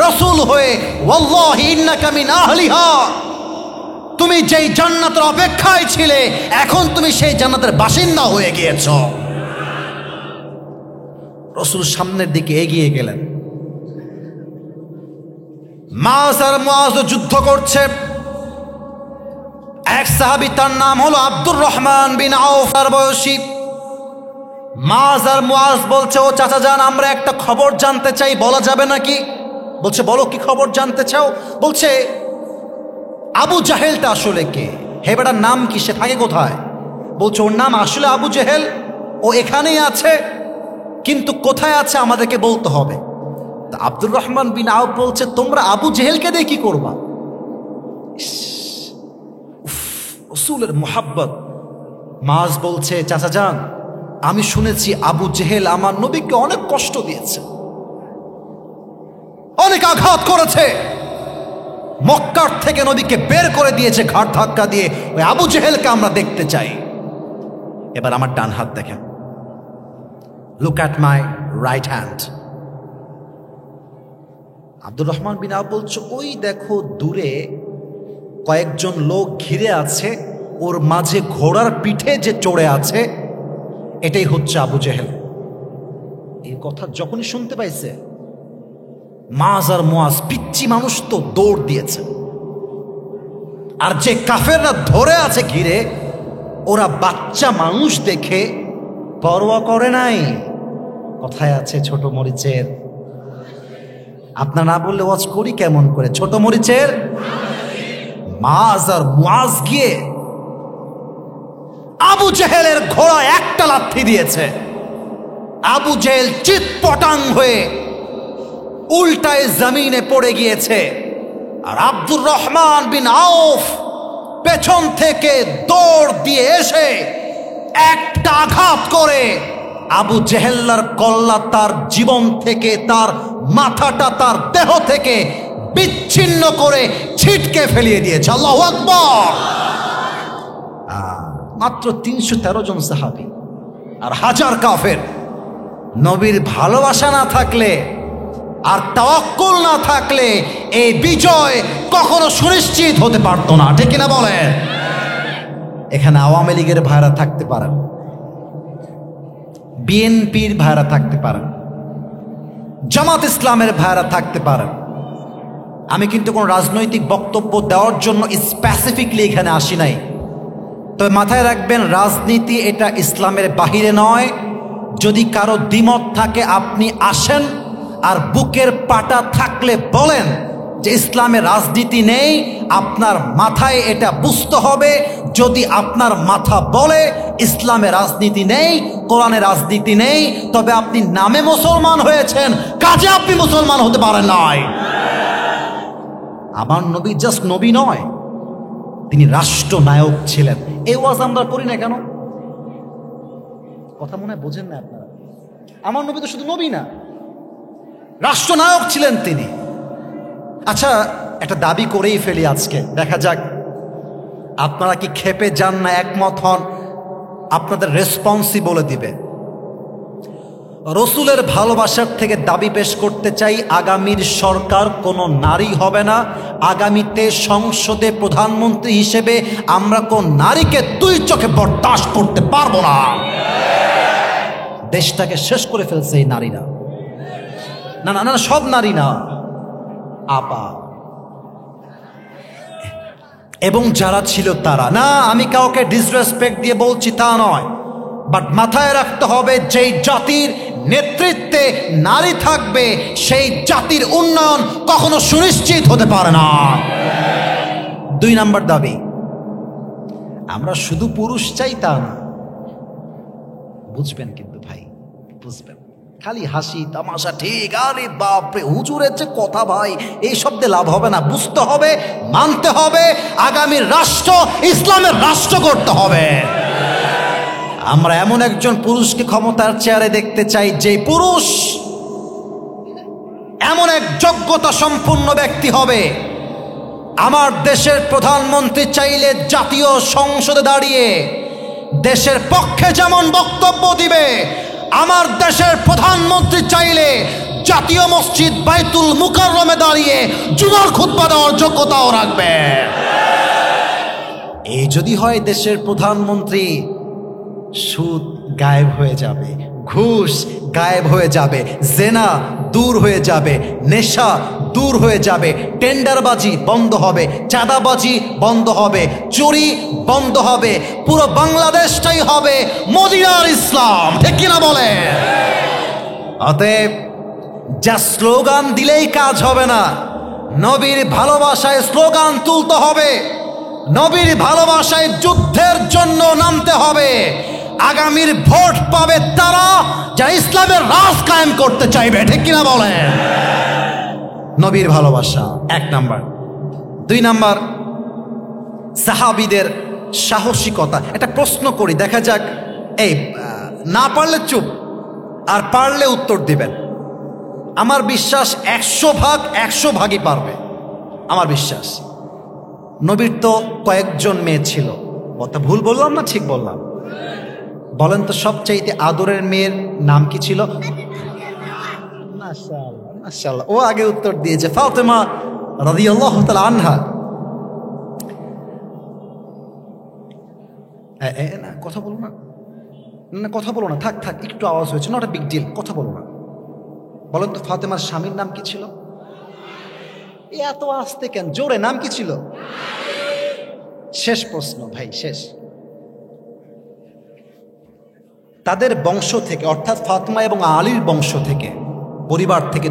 রাসূল হয়ে, ওয়াল্লাহি ইন্নাকা মিন আহলিহা, তুমি যেই জান্নাতের অপেক্ষায় ছিলে এখন তুমি সেই জান্নাতের বাসিন্দা হয়ে গিয়েছ। রাসূল সামনের দিকে এগিয়ে গেলেন। মাস আর মুয়াজ যুদ্ধ করছে। এক সাহাবী, তার নাম হলো আব্দুর রহমান বিন আউফ, তার বয়সী। মাস আর মুয়াজ বলছে, ও চাচা যান, আমরা একটা খবর জানতে চাই, বলা যাবে নাকি? বলছে বলো, কি খবর জানতে চাও? বলছে আবু জাহেলটা আসলে কে? হে বেটার নাম কি, সে থাকে কোথায়? বলছে ওর নাম আসলে আবু জেহেল, ও এখানেই আছে, কিন্তু কোথায় আছে আমাদেরকে বলতে হবে। তা আব্দুর রহমান বিন আউফ বলছে, তোমরা আবু জেহেলকে দিয়ে কি করবা? রাসূলের মুহাব্বত। মাস বলছে, চাচা যান, আমি শুনেছি আবু জেহেল আমার নবীকে অনেক কষ্ট দিয়েছে, অনেক আঘাত করেছে, মক্কার থেকে নবীকে বের করে দিয়েছে ঘাট ধাক্কা দিয়ে। ওই আবু জেহেলকে আমরা দেখতে চাই। এবার আমার ডান হাত দেখেন, look at my right hand. Abdur Rahman bin Auf বলছে, ওই দেখো দূরে কয়েকজন লোক ঘিরে আছে, ওর মাঝে ঘোড়ার পিঠে যে চড়ে আছে এটাই হচ্ছে আবু জেহেল। এই কথা যখনই শুনতে পাইছে, মাজ আর মুয়াজ পিচ্চি মানুষ তো দৌড় দিয়েছে, আর যে কাফেররা ধরে আছে ঘিরে, ওরা বাচ্চা মানুষ দেখে পরোয়া করে নাই। কথায় আছে ছোট মরিচের, আপনার না বললে ওয়াজ করি কেমন করে, ছোট মরিচের মাজ আর মুয়াজ গিয়ে আবু জেহেলের ঘোড়া একটা লাথি দিয়েছে। আবু জেহেল চিৎপটাং হয়ে উল্টায় জমিনে পড়ে গিয়েছে, আর আব্দুর রহমান বিন আউফ পেছন থেকে দৌড় দিয়ে এসে একটা আঘাত করে আবু জেহেল্লার কল্লা তার জীবন থেকে, তার মাথাটা তার দেহ থেকে বিচ্ছিন্ন করে ছিটকে ফেলিয়ে দিয়েছে। আল্লাহু আকবার। মাত্র 313 জন সাহাবী আর হাজার কাফের। নবীর ভালোবাসা না থাকলে আর তাওয়াক্কুল না থাকলে এই বিজয় কখনো সুনিশ্চিত হতে পারত না, ঠিক কিনা বলেন? এখানে আওয়ামী লীগের ভাইরা থাকতে পারেন, বিএনপির ভাইরা থাকতে পারেন, জামাত ইসলামের ভাইরা থাকতে পারেন। আমি কিন্তু কোনো রাজনৈতিক বক্তব্য দেওয়ার জন্য স্পেসিফিকলি এখানে আসি নাই। তবে মাথায় রাখবেন, রাজনীতি এটা ইসলামের বাহিরে নয়। যদি কারো দ্বিমত থাকে আপনি আসেন, আর বুকের পাটা থাকলে বলেন যে ইসলামে রাজনীতি নেই। আপনার মাথায় এটা বুঝতে হবে। যদি আপনার মাথা বলে ইসলামে রাজনীতি নেই, কোরআনে রাজনীতি নেই, তবে আপনি নামে মুসলমান হয়েছেন, কাজে আপনি মুসলমান হতে পারেন নাই। আমার নবী জাস্ট নবী নয়, তিনি রাষ্ট্রনায়ক ছিলেন। এই ওয়াজ আমরা করি না কেন? কথা মনে হয় বোঝেন না আপনারা। আমার নবী তো শুধু নবী না, রাষ্ট্রনায়ক ছিলেন তিনি। আচ্ছা, একটা দাবি করেই ফেলি আজকে, দেখা যাক আপনারা কি খেপে যান না একমত হন। আপনাদের রেসপন্সই বলে দিবে। রসুলের ভালোবাসার থেকে দাবি পেশ করতে চাই, আগামীর সরকার কোনো নারী হবে না। আগামীতে সংসদে প্রধানমন্ত্রী হিসেবে আমরা কোন নারীকে দুই চোখে বরদাস্ত করতে পারবো না। দেশটাকে শেষ করে ফেলছে এই নারীরা। না না না, সব নারী না, আপা এবং যারা ছিল তারা না। আমি কাউকে ডিসরেসপেক্ট দিয়ে বলছি তা নয়, বাট মাথায় রাখতে হবে, যেই জাতির নেতৃত্বে নারী থাকবে সেই জাতির উন্নয়ন কখনো সুনিশ্চিত হতে পারে না। 2 নাম্বার দাবি, আমরা শুধু পুরুষ চাই তা না। বুঝবেন কিন্তু ভাই, বুঝবেন। খালি হাসি তামাশা ঠিক, আরে বাপরে হুজুরের যে কথা ভাই, এই শব্দে লাভ হবে না। বুঝতে হবে, মানতে হবে, আগামীর রাষ্ট্র ইসলামের রাষ্ট্র করতে হবে। আমরা এমন একজন পুরুষকে ক্ষমতার চেয়ারে দেখতে চাই, যে পুরুষ এমন এক যোগ্যতা সম্পন্ন ব্যক্তি হবে। আমার দেশের প্রধানমন্ত্রী চাইলে জাতীয় সংসদে দাঁড়িয়ে দেশের পক্ষে যেমন বক্তব্য দিবে, আমার দেশের প্রধানমন্ত্রী চাইলে জাতীয় মসজিদ বাইতুল মুকাররমে দাঁড়িয়ে জুমার খুতবা দেওয়ার যোগ্যতাও রাখবে। এই যদি হয় দেশের প্রধানমন্ত্রী, সুদ গায়েব হয়ে যাবে, ঘুষ গায়েব হয়ে যাবে, জেনা দূর হয়ে যাবে, নেশা দূর হয়ে যাবে, টেন্ডারবাজি বন্ধ হবে, চাঁদাবাজি বন্ধ হবে, চুরি বন্ধ হবে, পুরো বাংলাদেশটাই হবে মদিনার ইসলাম, ঠিক কিনা বলে? অতএব যা স্লোগান দিলেই কাজ হবে না, নবীর ভালোবাসায় স্লোগান তুলতে হবে, নবীর ভালোবাসায় যুদ্ধের জন্য নামতে হবে। আগামীর ভোট পাবে তারা যারা ইসলামের রাজ কায়েম করতে চাইবে, ঠিক কিনা বলে? নবীর ভালোবাসা 1 নাম্বার। 2 নাম্বার, সাহাবীদের সাহসিকতা। একটা প্রশ্ন করি, দেখা যাক এই না পারলে চুপ, আর পারলে উত্তর দিবেন। আমার বিশ্বাস 100 ভাগই পারবে, আমার বিশ্বাস। নবীর তো কয়েকজন মেয়ে ছিল, কথা ভুল বললাম না ঠিক বললাম? বলেন তো সবচাইতে আদরের মেয়ের নাম কি ছিল? মাশাআল্লাহ মাশাআল্লাহ, ও আগে উত্তর দিয়েছে, ফাতেমা রাদিয়াল্লাহু তাআলা আনহা। না কথা বলো না, না কথা বলো না, থাক থাক, একটু আওয়াজ হয়েছে, নট এ বিগ ডিল, কথা বলো না। বলেন তো ফাতেমার স্বামীর নাম কি ছিল? এত আসতে কেন, জোরে, নাম কি ছিল? শেষ প্রশ্ন ভাই, শেষ। তাদের বংশ থেকে, অর্থাৎ ফাতেমা এবং আলীর বংশ থেকে, পরিবার থেকে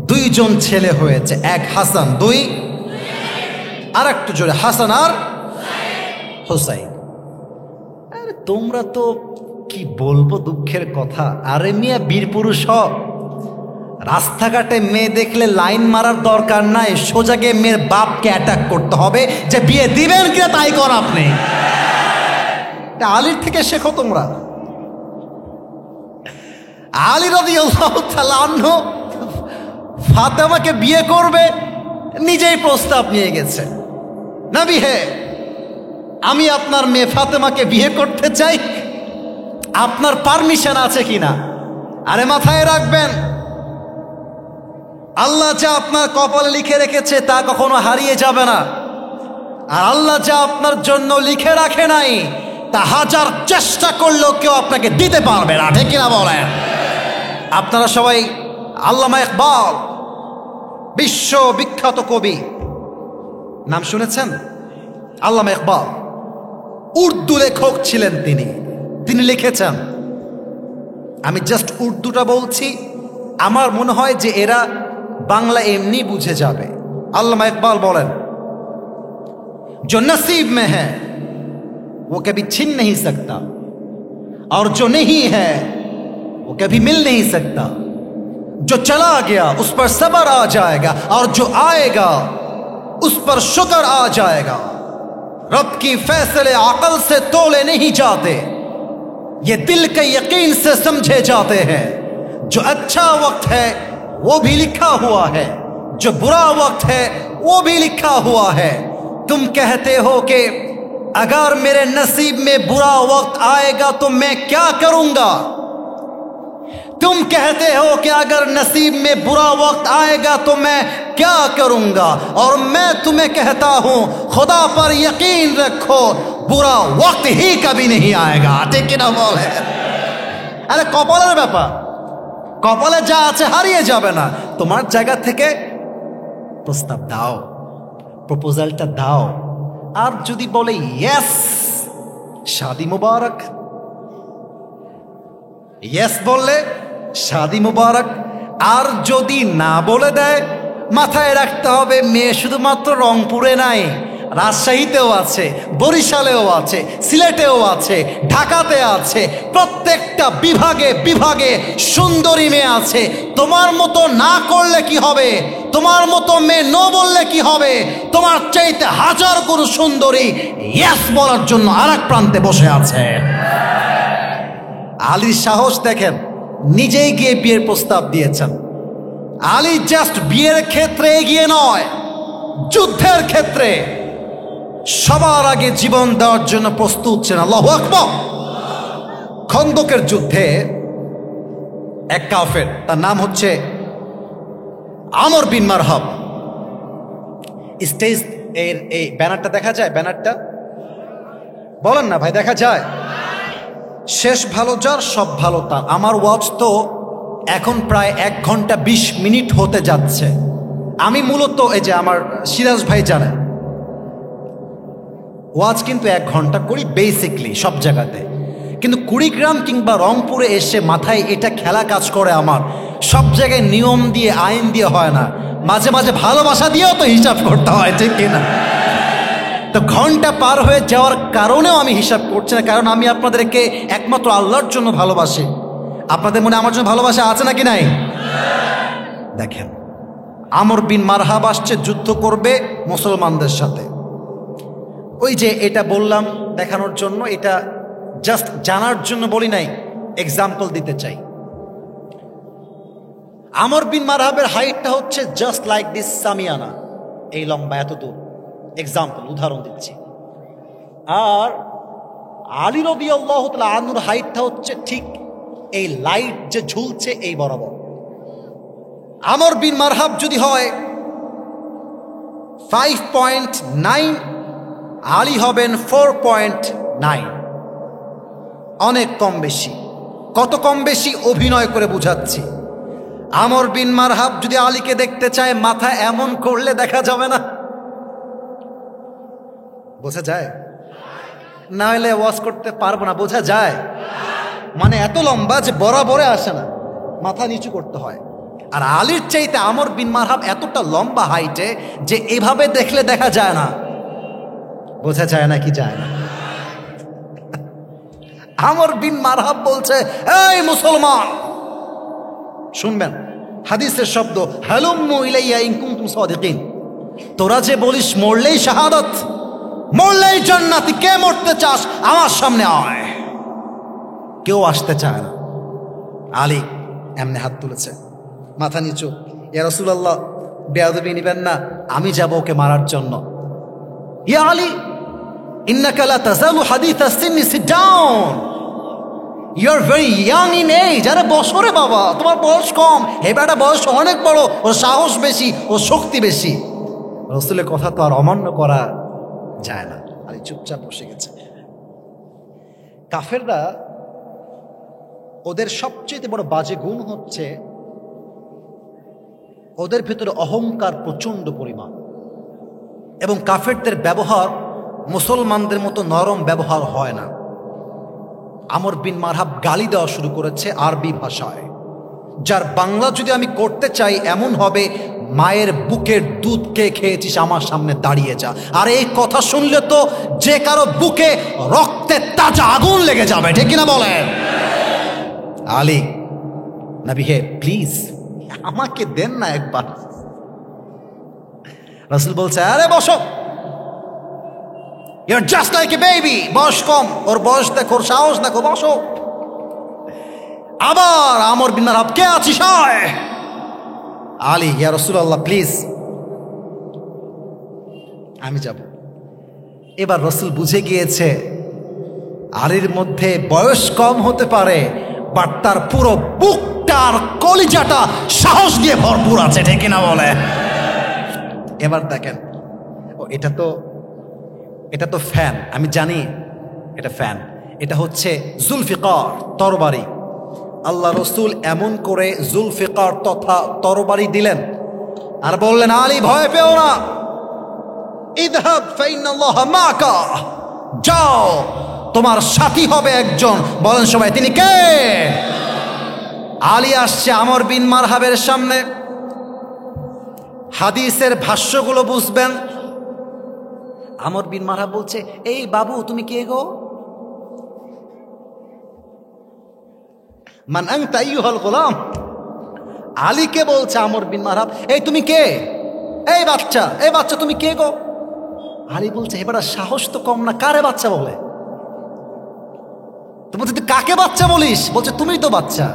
দুইজন ছেলে হয়েছে, এক হাসান, দুই আর একটু জোরে, হাসান আর হোসাইন। আরে তোমরা তো কি বলবো দুঃখের কথা, আরে মিয়া বীর পুরুষ হ, রাস্তাঘাটে মেয়ে দেখলে লাইন মারার দরকার নাই, সোজাগে মেয়ের বাপকে অ্যাটাক করতে হবে যে বিয়ে দিবেন কিনা তাই কর আপনি। আলীর থেকে শেখো তোমরা। আলী রাদিয়াল্লাহু তাআলা আনহু ফাতেমাকে বিয়ে করবে, নিজেই প্রস্তাব নিয়ে গেছে, নবী হে আমি আপনার মেয়ে ফাতেমাকে বিয়ে করতে চাই, আপনার পারমিশন আছে কিনা? আরে মাথায় রাখবেন, আল্লাহ যা আপনার কপালে লিখে রেখেছে তা কখনো হারিয়ে যাবে না, আর আল্লাহ যা আপনার জন্য লিখে রাখে নাই তা হাজার চেষ্টা করলেও কেউ আপনাকে দিতে পারবে না, ঠিক কিনা বলেন? আপনারা সবাই আল্লামা ইকবাল, বিশ্ব বিখ্যাত কবি, নাম শুনেছেন? আল্লামা ইকবাল উর্দু লেখক ছিলেন, তিনি লিখেছেন, আমি জাস্ট উর্দুটা বলছি, আমার মনে হয় যে এরা বাংলা এমনি বুঝে যাবে। আল্লামা ইকবাল বলেন, जो नसीब में है वो कभी छिन नहीं सकता, और जो नहीं है वो कभी मिल नहीं सकता, जो चला गया उस पर सब्र आ जाएगा, और जो आएगा उस पर शुक्र आ जाएगा। रब की फैसले अकल से तोले नहीं जाते, ये दिल के यकीन से समझे जाते हैं। जो अच्छा वक्त है वो भी लिखा हुआ है, जो बुरा वक्त है वो भी लिखा हुआ है। तुम कहते हो कि अगर मेरे नसीब में बुरा वक्त आएगा तो मैं क्या करूंगा, तुम कहते हो कि अगर नसीब में बुरा वक्त आएगा तो मैं क्या करूंगा, और मैं तुम्हें कहता हूं खुदा पर यकीन रखो बुरा वक्त ही कभी नहीं आएगा, ठीक ना बोले? अरे कपालेर ব্যাপার, কপালে যা আছে হারিয়ে যাবে না। তোমার জায়গা থেকে প্রস্তাব দাও, প্রপোজালটা দাও, আর যদি বলে ইয়েস, শাদি মুবারক, ইয়েস বললে শাদি মুবারক, আর যদি না বলে দেয়, মাথায় রাখতে হবে মেয়ে শুধুমাত্র রংপুরে নাই, রাজশাহীতেও আছে, বরিশালেও আছে, সিলেটেও আছে, ঢাকাতে আছে, প্রত্যেকটা বিভাগে বিভাগে সুন্দরী মেয়ে আছে। তোমার মতো না করলে কি হবে, তোমার মতো মেয়ে নো বললে কি হবে, তোমার চাইতে হাজার গুণ সুন্দরী ইয়েস বলার জন্য আর এক প্রান্তে বসে আছে। আলীর সাহস দেখেন, নিজেই গিয়ে বিয়ের প্রস্তাব দিয়েছেন। আলী জাস্ট বিয়ের ক্ষেত্রে এগিয়ে নয়, যুদ্ধের ক্ষেত্রে সবার আগে জীবন দেওয়ার জন্য প্রস্তুত ছিলেন। আল্লাহু আকবার। খন্দকের যুদ্ধে এক কাফের, তার নাম হচ্ছে আমর বিন মারহাব, স্টেজ এর এই ব্যানারটা দেখা যায়, ব্যানারটা বলেন না ভাই, দেখা যায়? শেষ ভালো যার সব ভালো তার। আমার ওয়াচ তো এখন প্রায় 1 ঘন্টা 20 মিনিট হতে যাচ্ছে। আমি মূলত এই যে আমার সিরাজ ভাই জানেন, ওয়াজ কিন্তু 1 ঘন্টা করি বেসিকলি সব জায়গাতে, কিন্তু কুড়িগ্রাম কিংবা রংপুরে এসে মাথায় এটা খেলা কাজ করে আমার। সব জায়গায় নিয়ম দিয়ে আইন দিয়ে হয় না, মাঝে মাঝে ভালোবাসা দিয়েও তো হিসাব করতে হয়, ঠিক কিনা? তো ঘন্টা পার হয়ে যাওয়ার কারণেও আমি হিসাব করছি না, কারণ আমি আপনাদেরকে একমাত্র আল্লাহর জন্য ভালোবাসি। আপনাদের মনে আমার জন্য ভালোবাসা আছে নাকি নাই? দেখেন, আমর বিন মারহাব আসছে, যুদ্ধ করবে মুসলমানদের সাথে। ওই যে এটা বললাম দেখানোর জন্য, এটা জাস্ট জানার জন্য বলি নাই, এক্সাম্পল দিতে চাই। আমর বিন মারহাবের হাইটটা হচ্ছে জাস্ট লাইক দিস সামিয়ানা, এই লম্বা এত দূর, এক্সাম্পল উদাহরণ দিচ্ছি। আর আলী রাদিয়াল্লাহু তাআলা আনহুর হাইটটা হচ্ছে ঠিক এই লাইট যে ঝুলছে এই বরাবর। আমর বিন মারহাব যদি হয় 5.9, আলী হবেন 4.9, অনেক কম বেশি। কত কম বেশি অভিনয় করে বুঝাচ্ছি। আমর বিন মারহাব যদি আলীকে দেখতে চায়, মাথা এমন করলে দেখা যাবে না, বোঝা যায়? না হলে ওয়াজ করতে পারবো না, বোঝা যায়? মানে এত লম্বা যে বরাবরে আসে না, মাথা নিচু করতে হয়। আর আলীর চাইতে আমর বিন মারহাব এতটা লম্বা হাইটে যে এভাবে দেখলে দেখা যায় না, বোঝা যায় না কি যায় না? আমর বিন মারহাব বলছে, এই মুসলমান শুনবেন হাদিসের শব্দ, হালুম্মু ইলাইয়া ইন কুনতুম সাদিকিন। তোরা যে বলিস মরলেই শাহাদাত, মরলেই জান্নাতি, কে মরতে চাস আমার সামনে আয়। কেউ আসতে চায় না। আলী এমনি হাত তুলেছে, মাথা নিচু, ইয়া রাসূলুল্লাহ বেয়াদবি নিবেন না, আমি যাব ওকে মারার জন্য। ইয়া আলী ইন্নাকা লা তাযালু হাদিথা সিন্নি, sit down, you are very young in age. আরে বছরে বাবা, তোমার বয়স কম, হে বেটা বয়স অনেক বড়, ওর সাহস বেশি, ওর শক্তি বেশি। রাসূলের কথা তো আর অমান্য করা যায় না। আলী চুপচাপ বসে গেছে। কাফেররা, ওদের সবচেয়ে বড় বাজে গুণ হচ্ছে ওদের ভেতরে অহংকার প্রচন্ড পরিমাণ, এবং কাফেরদের ব্যবহার মুসলমানদের মতো নরম ব্যবহার হয় না। আমর বিন মারহাব গালি দেওয়া শুরু করেছে আরবি ভাষায়, যার বাংলা যদি আমি করতে চাই এমন হবে, মায়ের বুকের দুধ কে খেয়েছিস আমার সামনে দাঁড়িয়ে যা। আর এই কথা শুনলে তো যে কারো বুকে রক্তের তাজা আগুন লেগে যাবে, ঠিক কিনা বলেন? আলী নবী হে প্লিজ আমাকে দেন না একবার। রাসূল বলছে, আরে বসো, you are just like a baby, বয়স কম, ওর বয়স দেখো, ওর সাহস দেখো, বসো। আবার আমর বিন মারহাব, কে আছিস আয়। আলী, ইয়া রাসূলুল্লাহ প্লিজ আমি যাব। এবার রাসূল বুঝে গিয়েছে আলীর মধ্যে বয়স কম হতে পারে, বাট তার পুরো বুকটার কলিজাটা সাহস দিয়ে ভরপুর আছে, ঠিক কিনা বলে? এবার দেখেন, ও এটা তো ফ্যান, আমি জানি এটা ফ্যান, এটা হচ্ছে জুলফিকার, তরবারি। আল্লাহ রসুল এমন করে জুলফিকার তথা তরবারি দিলেন আর বললেন, আলী ভয় পেও না, ইযহাব ফাইন্নাল্লাহা মাকা, যাও তোমার সাথী হবে একজন। বলেন সবাই, তিনি কে? আলী আসছে আমর বিন মারহাবের সামনে। হাদিসের ভাষ্যগুলো বুঝবেন। আমর বিন মারহাব বলছে, এই বাবু তুমি কে গো? মান আনতা আইয়ুহাল গোলাম। আলীকে বলছে আমর বিন মারহাব, এই তুমি কে? এই বাচ্চা তুমি কে গো? আলী বলছে, এবার সাহস তো কম না, কারে বাচ্চা বলে? তো বলছে, তুই কাকে বাচ্চা বলিস? বলছে, তুমি তো বাচ্চা।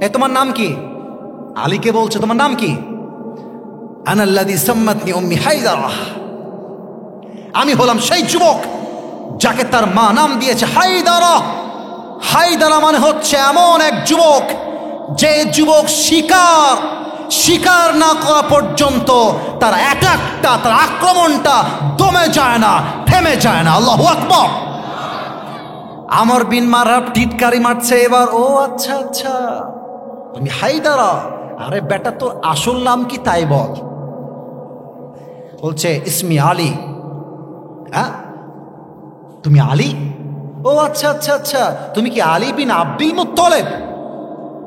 এ তোমার নাম কি? আলীকে বলছে, তোমার নাম কি? আনাল্লাযী সাম্মাতনি উম্মি হায়দারা, আমি হলাম সেই যুবক যাকে তার মা নাম দিয়েছে হায়দারা। হায়দারা মানে হচ্ছে এমন এক যুবক, যে যুবক শিকার না করা পর্যন্ত তার অ্যাটাকটা, তার আক্রমণটা দমে যায় না, থেমে যায় না। আল্লাহু আকবার। আমর বিন মারহাব টিটকারি মারছে এবার, ও আচ্ছা আচ্ছা তুমি হায়দারা, আরে বেটা তোর আসল নাম কি তাই বল। বলছে, ইসমি আলী। হ্যাঁ তুমি আলী? ও আচ্ছা আচ্ছা আচ্ছা, তুমি কি আলী বিন আব্দুল মুত্তালিব?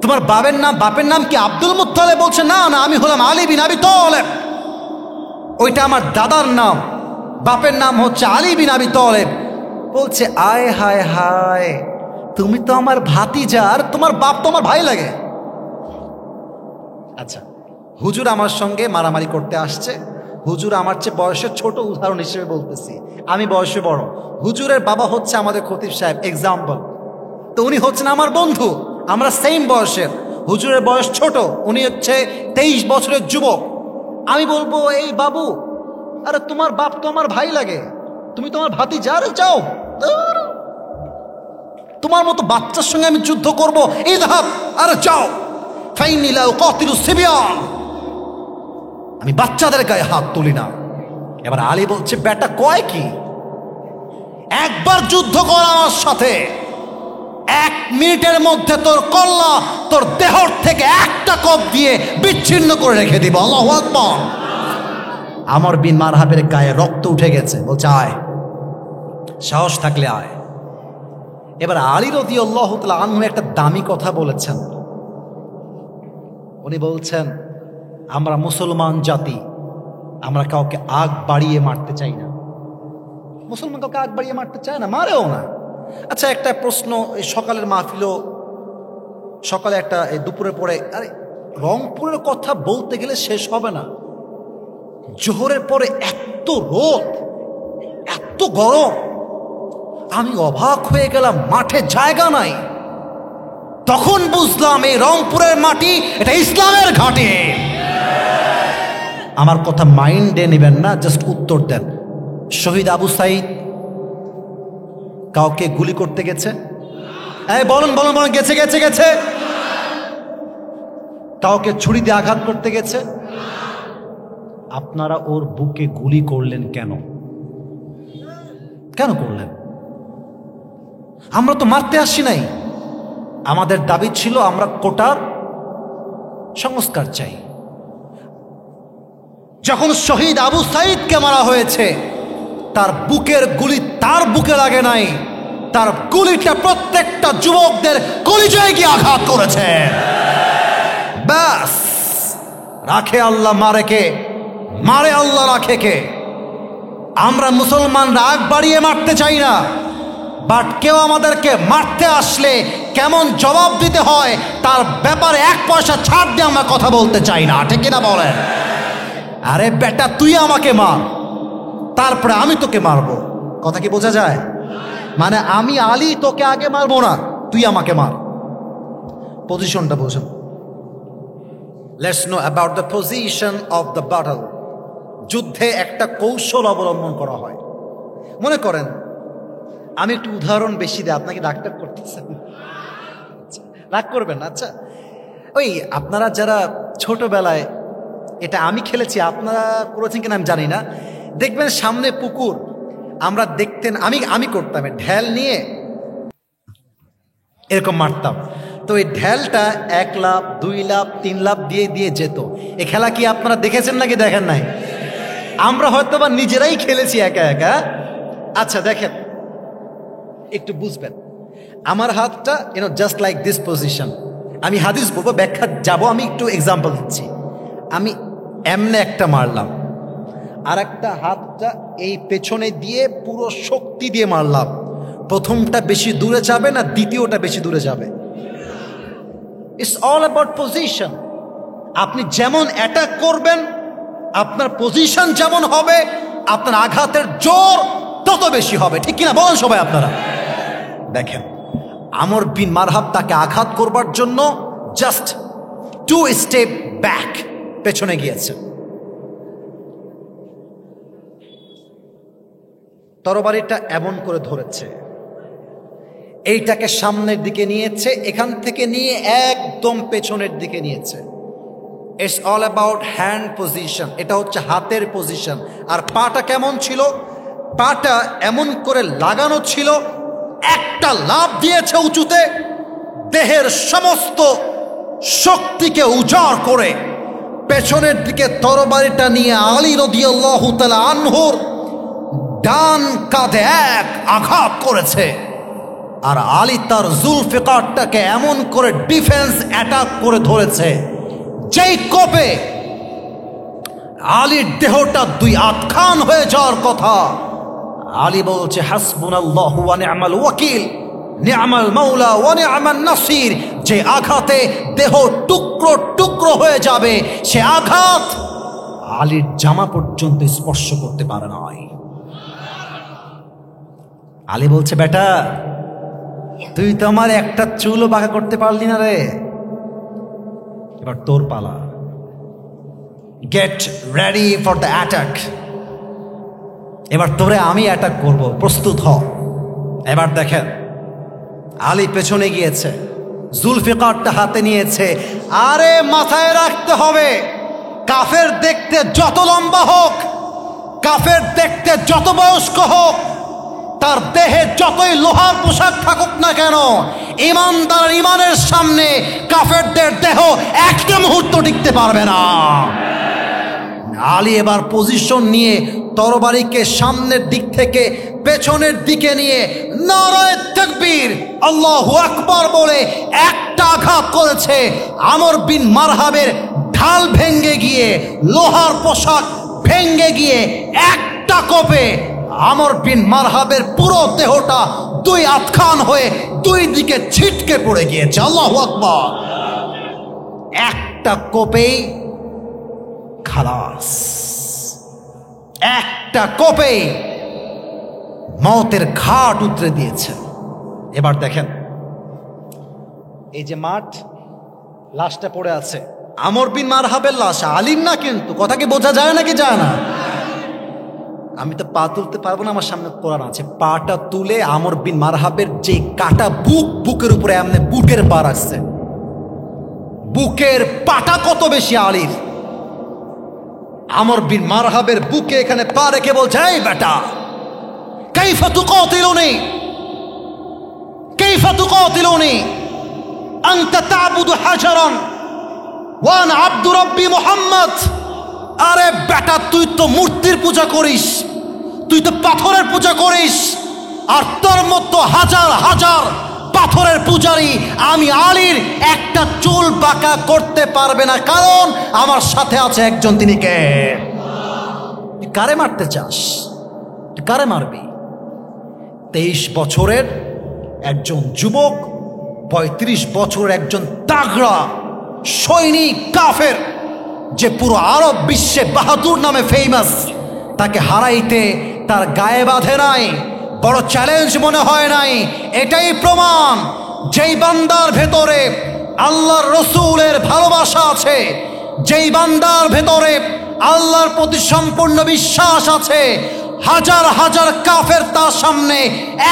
তোমার বাপের নাম কি আব্দুল মুত্তালিব? বলছে, না না, আমি হলাম আলী বিন আবি তালেব, ওইটা আমার দাদার নাম, বাপের নাম হচ্ছে আলী বিন আবি তালেব। বলছে, আয় হায় হায়, তুমি তো আমার ভাতিজা, আর তোমার বাপ তো আমার ভাই লাগে। আচ্ছা, হুজুর আমার সঙ্গে মারামারি করতে আসছে, হুজুর আমার চেয়ে বয়সে ছোট, উদাহরণ হিসেবে বলতেছি, আমি বয়সে বড়। হুজুরের বাবা হচ্ছে আমাদের খতিব সাহেব, এক্সাম্পল। তো উনি হচ্ছেন আমার বন্ধু, আমরা সেম বয়সের। হুজুরের বয়স ছোট, উনি হচ্ছে 23 বছরের যুবক। আমি বলবো, এই বাবু, আরে তোমার বাপ তো আমার ভাই লাগে, তুমি তোমার ভাতিজা, আরে যাও, তোমার মতো বাচ্চার সঙ্গে আমি যুদ্ধ করব, ইযহাব, আরে যাও, ফাইন্নী লা উকাতিলু সিবিয়ান, আমি বাচ্চাদের গায়ে হাত তুলি না। এবার আলী বলছে, বেটা কয় কি, একবার যুদ্ধ কর আমার সাথে, 1 মিনিটের মধ্যে তোর কল্লা তোর দেহর থেকে একটা কোপ দিয়ে বিচ্ছিন্ন করে রেখে দিব। আল্লাহু আকবার। আমর বিন মারহাবের গায়ে রক্ত উঠে গেছে, বলছে আয়, সাহস থাকলে আয়। এবার আলী রাদিয়াল্লাহু তাআলা আনহু একটা দামি কথা বলেছেন। উনি বলছেন, আমরা মুসলমান জাতি, আমরা কাউকে আগ বাড়িয়ে মারতে চাই না। মুসলমান কাউকে আগ বাড়িয়ে মারতে চায় না, মারেও না। আচ্ছা, একটা প্রশ্ন, এই সকালের মাহফিলও, সকালে একটা দুপুরে পরে, আরে রংপুরের কথা বলতে গেলে শেষ হবে না। জোহরের পরে এত রোদ, এত গরম, আমি অবাক হয়ে গেলাম, মাঠে জায়গা নাই। তখন বুঝলাম এই রংপুরের মাটি এটা ইসলামের ঘাটে। আমার কথা মাইন্ডে নেবেন না, জাস্ট উত্তর দেন। শহীদ আবু সাইদ কাউকে গুলি করতে গেছে? এই বলুন বলুন বলুন, গেছে গেছে গেছে? কাউকে ছুরি দিয়ে আঘাত করতে গেছে? আপনারা ওর বুকে গুলি করলেন কেন? কেন করলেন? আমরা তো মারতে আসি নাই। আমাদের দাবি ছিল আমরা কোটার সংস্কার চাই। যখন শহীদ আবু সাইদকে মারা হয়েছে, তার বুকের গুলি তার বুকে লাগে নাই, তার গুলিটা প্রত্যেকটা যুবকদের কলিজায় গিয়ে আঘাত করেছে। ব্যাস, রাখে আল্লাহ, মারে কে? মারে আল্লাহ, রাখে কে? আমরা মুসলমান রাগ বাড়িয়ে মারতে চাই না, বাট কেউ আমাদেরকে মারতে আসলে কেমন জবাব দিতে হয় তার ব্যাপারে 1 পয়সা ছাড় দিয়ে আমরা কথা বলতে চাই না, ঠিক কিনা বলেন? আরে বেটা, তুই আমাকে মার, তারপরে আমি তোকে মারবো। কথা কি বোঝা যায়? মানে আমি আলী তোকে আগে মারবো না, তুই আমাকে মার। পজিশনটা বোঝেন। Let's know about the position of the battle. যুদ্ধে একটা কৌশল অবলম্বন করা হয়। মনে করেন, আমি একটু উদাহরণ বেশি দিই, আপনাকে ডাক্তার করতেছেন, রাগ করবেন না। আচ্ছা, ওই আপনারা যারা ছোটবেলায়, এটা আমি খেলেছি, আপনারা করেছেন কিনা আমি জানি না, দেখবেন সামনে পুকুর, আমরা দেখতেন, আমি করতাম, ঢেল নিয়ে এরকম মারতাম। তো এই ঢেলটা 1 লাফ 2 লাফ 3 লাফ দিয়ে দিয়ে যেত। এই খেলা কি আপনারা দেখেছেন নাকি দেখেন নাই? আমরা হয়তো বা নিজেরাই খেলেছি একা একা। আচ্ছা দেখেন, একটু বুঝবেন, আমার হাতটা জাস্ট লাইক দিস পজিশন। আমি হাদিস বলবো, ব্যাখ্যা যাব, আমি একটু এক্সাম্পল দিচ্ছি। আমি এমনে একটা মারলাম, আর একটা হাতটা এই পেছনে দিয়ে পুরো শক্তি দিয়ে মারলাম। প্রথমটা বেশি দূরে যাবে না দ্বিতীয়টা বেশি দূরে যাবে? It's all about position. আপনি যেমন অ্যাটাক করবেন, আপনার পজিশন যেমন হবে, আপনার আঘাতের জোর তত বেশি হবে, ঠিক কিনা বলেন সবাই আপনারা? দেখেন, আমর বিন মারহাব তাকে আঘাত করবার জন্য জাস্ট 2 স্টেপ ব্যাক, পেছনে গিয়েছে। তরবারিটা এমন করে ধরেছে, এইটাকে সামনের দিকে নিয়েছে, এখান থেকে নিয়ে একদম পেছনের দিকে নিয়েছে। It's all about hand position. এটা হচ্ছে হাতের পজিশন। আর পাটা কেমন ছিল? পাটা এমন করে লাগানো ছিল, একটা লাফ দিয়েছে উঁচুতে, দেহের সমস্ত শক্তিকে উজাড় করে পেছনের দিকে তরবারিটা নিয়ে আলী রাদিয়াল্লাহু তাআলা আনহুর ডান কাঁধে এক আঘাত করেছে। আর আলী তার জুলফিকারটাকে এমন করে ডিফেন্স অ্যাটাক করে ধরেছে, যেই কোপে আলীর দেহটা 2 আধখান হয়ে যাওয়ার কথা। আলী বলছে, হাসবুনাল্লাহু ওয়া নি'মাল ওয়াকিল, নি'মাল মাওলা ওয়া নি'মান নাসির। যে আঘাতে দেহ টুকরো টুকরো হয়ে যাবে, সে আঘাত আলীর জামা পর্যন্ত স্পর্শ করতে পারে নাই। আলী বলছে, বেটা তুই তো আমার একটা চুলও বাঁকা করতে পারলি না রে, এবার তোর পালা। Get ready for the attack. এবার তোরে আমি অ্যাটাক করব, প্রস্তুত হ। এবার দেখেন আলী পেছনে গিয়েছে, জুলফিকারটা হাতে নিয়েছে। আরে মাথায় রাখতে হবে, কাফের দেখতে যত লম্বা হোক, কাফের দেখতে যত বয়স্ক হোক, তার দেহে যতই লোহার পোশাক থাকুক না কেন, ইমানদার ইমানের সামনে কাফেরদের দেহ একটা মুহূর্ত টিকতে পারবে না। আলী এবার পজিশন নিয়ে তরবারিকে সামনের দিক থেকে পেছনের দিকে নিয়ে নারায়ে তাকবীর, আল্লাহু আকবার বলে একটা আঘাত করেছে। আমর বিন মারহাবের ঢাল ভেঙ্গে গিয়ে, লোহার পোশাক ভেঙ্গে গিয়ে একটা কোপে আমর বিন মারহাবের পুরো দেহটা দুই আতখান হয়ে দুই দিকে ছিটকে পড়ে গিয়েছে। আল্লাহু আকবার। একটা কোপেই খালাস, একটা কোপে মওতের ঘাট উতরে দিয়েছে। এবার দেখেন এই যে মাঠ, লাশটা পড়ে আছে আমর বিন মারহাবের লাশ, আলীর না। কিন্তু কথা কি বোঝা যায় নাকি যায় না? আমি তো পা তুলতে পারবো না, আমার সামনে কোরআন আছে। পাটা তুলে আমর বিন মারহাবের যে কাটা বুক, বুকের উপরে এমনি বুকের পা রাখছে। বুকের পাটা কত বেশি আলীর। আমর বিন মারহাবের বুকে এখানে পা রেখে বলছে, এই বেটা কাইফা তুকাতিলুনি, কাইফা তুকাতিলুনি আনতা তা'বুদু হাজারান ওয়া আনা আবদু রাব্বি মুহাম্মদ। আরে বেটা তুই তো মূর্তির পূজা করিস, তুই তো পাথরের পূজা করিস, আর তোর মতো হাজার হাজার পাথরের পূজারী আমি আলীর একটা চুল বাঁকা করতে পারবে না, কারণ আমার সাথে আছে একজন। তিনি কে? কারে মারতে চাস? কারে মারবি? 23 বছরের একজন যুবক, 35 বছরের একজন তাগড়া সৈনিক কাফের, যে পুরো আরব বিশ্বে বাহাদুর নামে ফেমাস, তাকে হারাইতে তার গায়ে বাঁধে নাই, বড় চ্যালেঞ্জ মনে হয় নাই। এটাই প্রমাণ, যেই বান্দার ভেতরে আল্লাহর রসুলের ভালোবাসা আছে, যেই বান্দার ভেতরে আল্লাহর প্রতি সম্পূর্ণ বিশ্বাস আছে, হাজার হাজার কাফের তার সামনে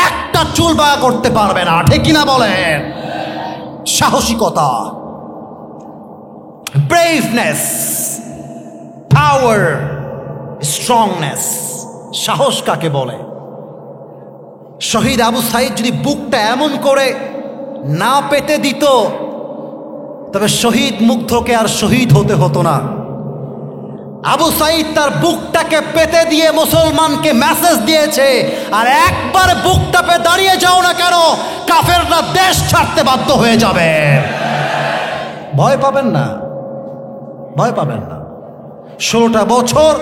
একটা চুল বাঁকা করতে পারবে না। ঠিক কিনা বলেন? সাহসিকতা, ব্রেভনেস, পাওয়ার, স্ট্রংনেস। সাহস কাকে বলে? শহীদ আবু সাঈদ যদি বুকটা এমন করে না পেতে দিত, তবে শহীদ মুগ্ধকে আর শহীদ হতে হতো না। আবু সাঈদ তার বুকটাকে পেতে দিয়ে মুসলমানকে মেসেজ দিয়েছে, আর একবার বুকটা পে দাঁড়িয়ে যাও না কেন, কাফেররা দেশ ছাড়তে বাধ্য হয়ে যাবে। ভয় পাবেন না, ভয় পাবেন না। 16টা বছর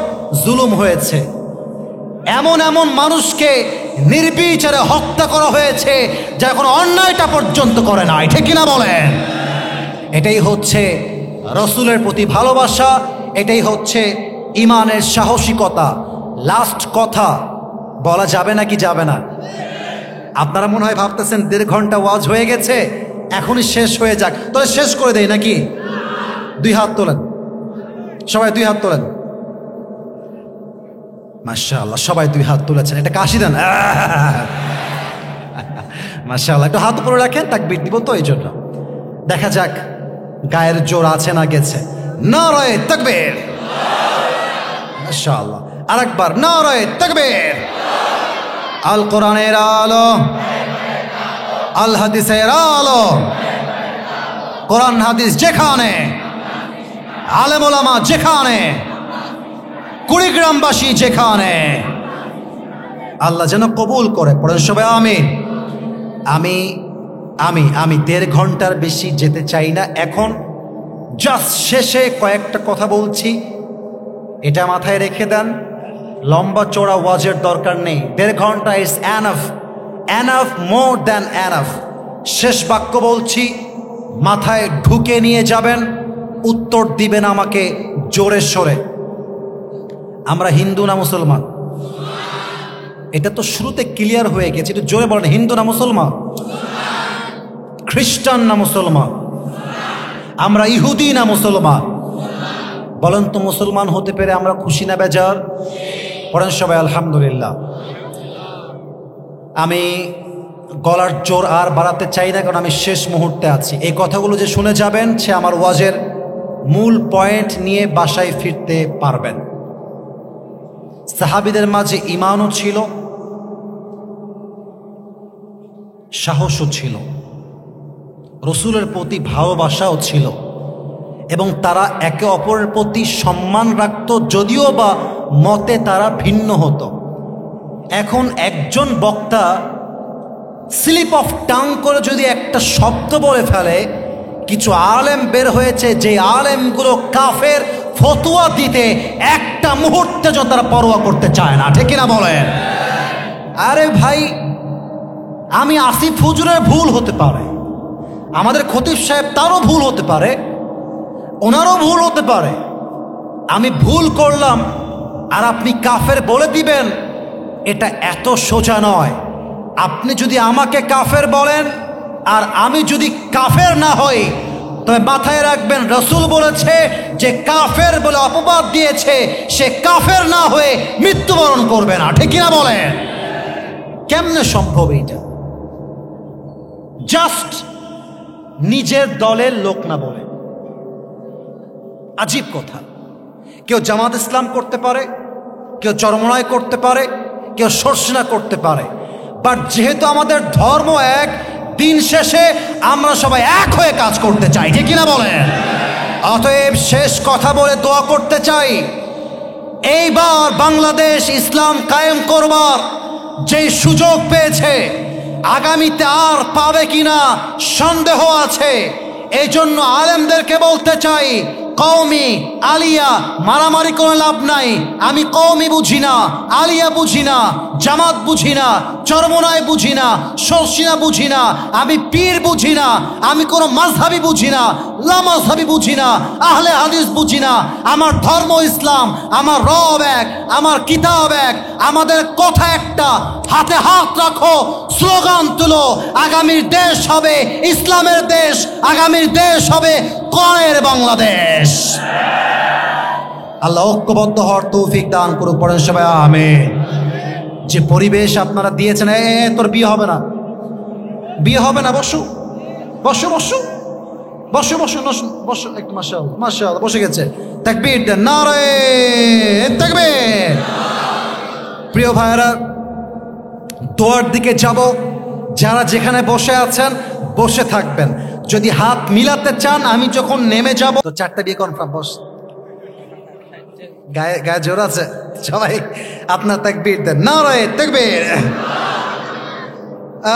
জুলুম হয়েছে, এমন এমন মানুষকে নির্বিচারে হত্যা করা হয়েছে যা এখন অন্যায়টা পর্যন্ত করে নাই। ঠিক কিনা বলেন? এটাই হচ্ছে রসুলের প্রতি ভালোবাসা, এটাই হচ্ছে ইমানের সাহসিকতা। লাস্ট কথা বলা যাবে নাকি যাবে না? আপনারা মনে হয় ভাবতেছেন 1.5 ঘন্টা ওয়াজ হয়ে গেছে, এখনই শেষ হয়ে যাক। তাহলে শেষ করে দেই নাকি? 2 হাত তোলেন, সবাই 2 হাত তোলেন। মাশাআল্লাহ, সবাই 2 হাত তুলেছেন। এটা কাশি দেন। মাশাআল্লাহ, একটু হাত উপরে রাখেন, তাকবীর দিব তো এই জন্য। দেখা যাক গায়ের জোর আছে না গেছে। নারায়ে তাকবীর। মাশাআল্লাহ, আরেকবার নারায়ে তাকবীর। আল কোরআনের আলো, আল হাদিসের আলো, কোরআন হাদিস যেখানে, আলেম ওলামা যেখানে, কুড়িগ্রামবাসী যেখানে, আল্লাহ যেন কবুল করে। পড়েন সবাই আমিন। আমি আমি আমি 1.5 ঘন্টার বেশি যেতে চাই না। এখন জাস্ট শেষে কয়েকটা কথা বলছি, এটা মাথায় রেখে দেন। লম্বা চড়া ওয়াজের দরকার নেই। 1.5 ঘন্টা is enough, enough, more than enough. শেষ বাক্য বলছি, মাথায় ঢুকে নিয়ে যাবেন, উত্তর দিবেন আমাকে জোরে সোরে। আমরা হিন্দু না মুসলমান? এটা তো শুরুতে ক্লিয়ার হয়ে গেছে, একটু জোরে বলেন, হিন্দু না মুসলমান? খ্রিস্টান না মুসলমান? আমরা ইহুদি না মুসলমান? বলেন তো, মুসলমান হতে পেরে আমরা খুশি না বেজার? পড়েন সবাই আলহামদুলিল্লাহ। আমি গলার জোর আর বাড়াতে চাই না, কারণ আমি শেষ মুহূর্তে আছি। এই কথাগুলো যে শুনে যাবেন, সে আমার ওয়াজের মূল পয়েন্ট নিয়ে বাসায় ফিরতে পারবেন। সাহাবীদের মাঝে ঈমানও ছিল, সাহসও ছিল, রসুলের প্রতি ভালোবাসাও ছিল, এবং তারা একে অপরের প্রতি সম্মান রাখত, যদিও বা মতে তারা ভিন্ন হতো। এখন একজন বক্তা স্লিপ অফ টাং করে যদি একটা শব্দ বলে ফেলে, কিছু আলেম বের হয়েছে যে আলেমগুলো কাফের ফতোয়া দিতে একটা মুহূর্তে যত তারা পরোয়া করতে চায় না, ঠিক কিনা বলেন? আরে ভাই, আমি আসিফ হুজুরের ভুল হতে পারে, আমাদের খতিব সাহেব তারও ভুল হতে পারে, ওনারও ভুল হতে পারে। আমি ভুল করলাম আর আপনি কাফের বলে দিবেন, এটা এত সোজা নয়। আপনি যদি আমাকে কাফের বলেন আর আমি যদি কাফের না হই, তবে মাথায় রাখবেন রসুল বলেছে যে কাফের বলে অপবাদ দিয়েছে, সে কাফের না হয়ে মৃত্যুবরণ করবে না, ঠিক কিনা বলেন? কেমনে সম্ভব এটা? জাস্ট নিজের দলের লোক না বলে, আজীব কথা। কেউ জামাত ইসলাম করতে পারে, কেউ চরমনায় করতে পারে, কেউ সর্ষনা করতে পারে, বাট যেহেতু আমাদের ধর্ম এক, দিন শেষে আমরা সবাই এক হয়ে কাজ করতে চাই, ঠিক কিনা বলেন? অতএব শেষ কথা বলে দোয়া করতে চাই, এইবার বাংলাদেশ ইসলাম কায়েম করবার যে সুযোগ পেয়েছে, আগামীতে আর পাবে কিনা সন্দেহ আছে। এই জন্য আলেমদেরকে বলতে চাই, কওমি আলিয়া মারামারি করে লাভ নাই। আমি কওমি বুঝি না, আলিয়া বুঝি না, জামাত বুঝি না, চরমনায় বুঝি না, সরসিনা বুঝি না, আমি পীর বুঝি না, আমি কোনো মাযহাবি বুঝি না, লামাযহাবি বুঝি না, আহলে হাদিস বুঝি না। আমার ধর্ম ইসলাম, আমার রব এক, আমার কিতাব এক, আমাদের কথা একটা, হাতে হাত রাখো, স্লোগান তুলো, আগামীর দেশ হবে ইসলামের দেশ, আগামীর দেশ হবে কোরআনের বাংলাদেশ। আল্লাহ ঐক্যবদ্ধ হওয়ার তৌফিক দান করুন, পড়েন সবাই আমিন। যে পরিবেশ আপনারা দিয়েছেন, তোর বিয়ে হবে না, বিয়ে হবে না, বসো বসো বসো বসো বসো বসো একটু, মাশাআল্লাহ মাশাআল্লাহ, বসে গেছে। তাকবীর দেন, নারে তাকবীর। প্রিয় ভাইরা, দোয়ার দিকে যাব। যারা যেখানে বসে আছেন বসে থাকবেন, যদি হাত মিলাতে চান আমি যখন নেমে যাব তো 4টা বিয়ে কনফার্ম। বস, গায়ে গায়ে জোর আছে সবাই, আপনার তাকবীর দেন, নারে তাকবীর।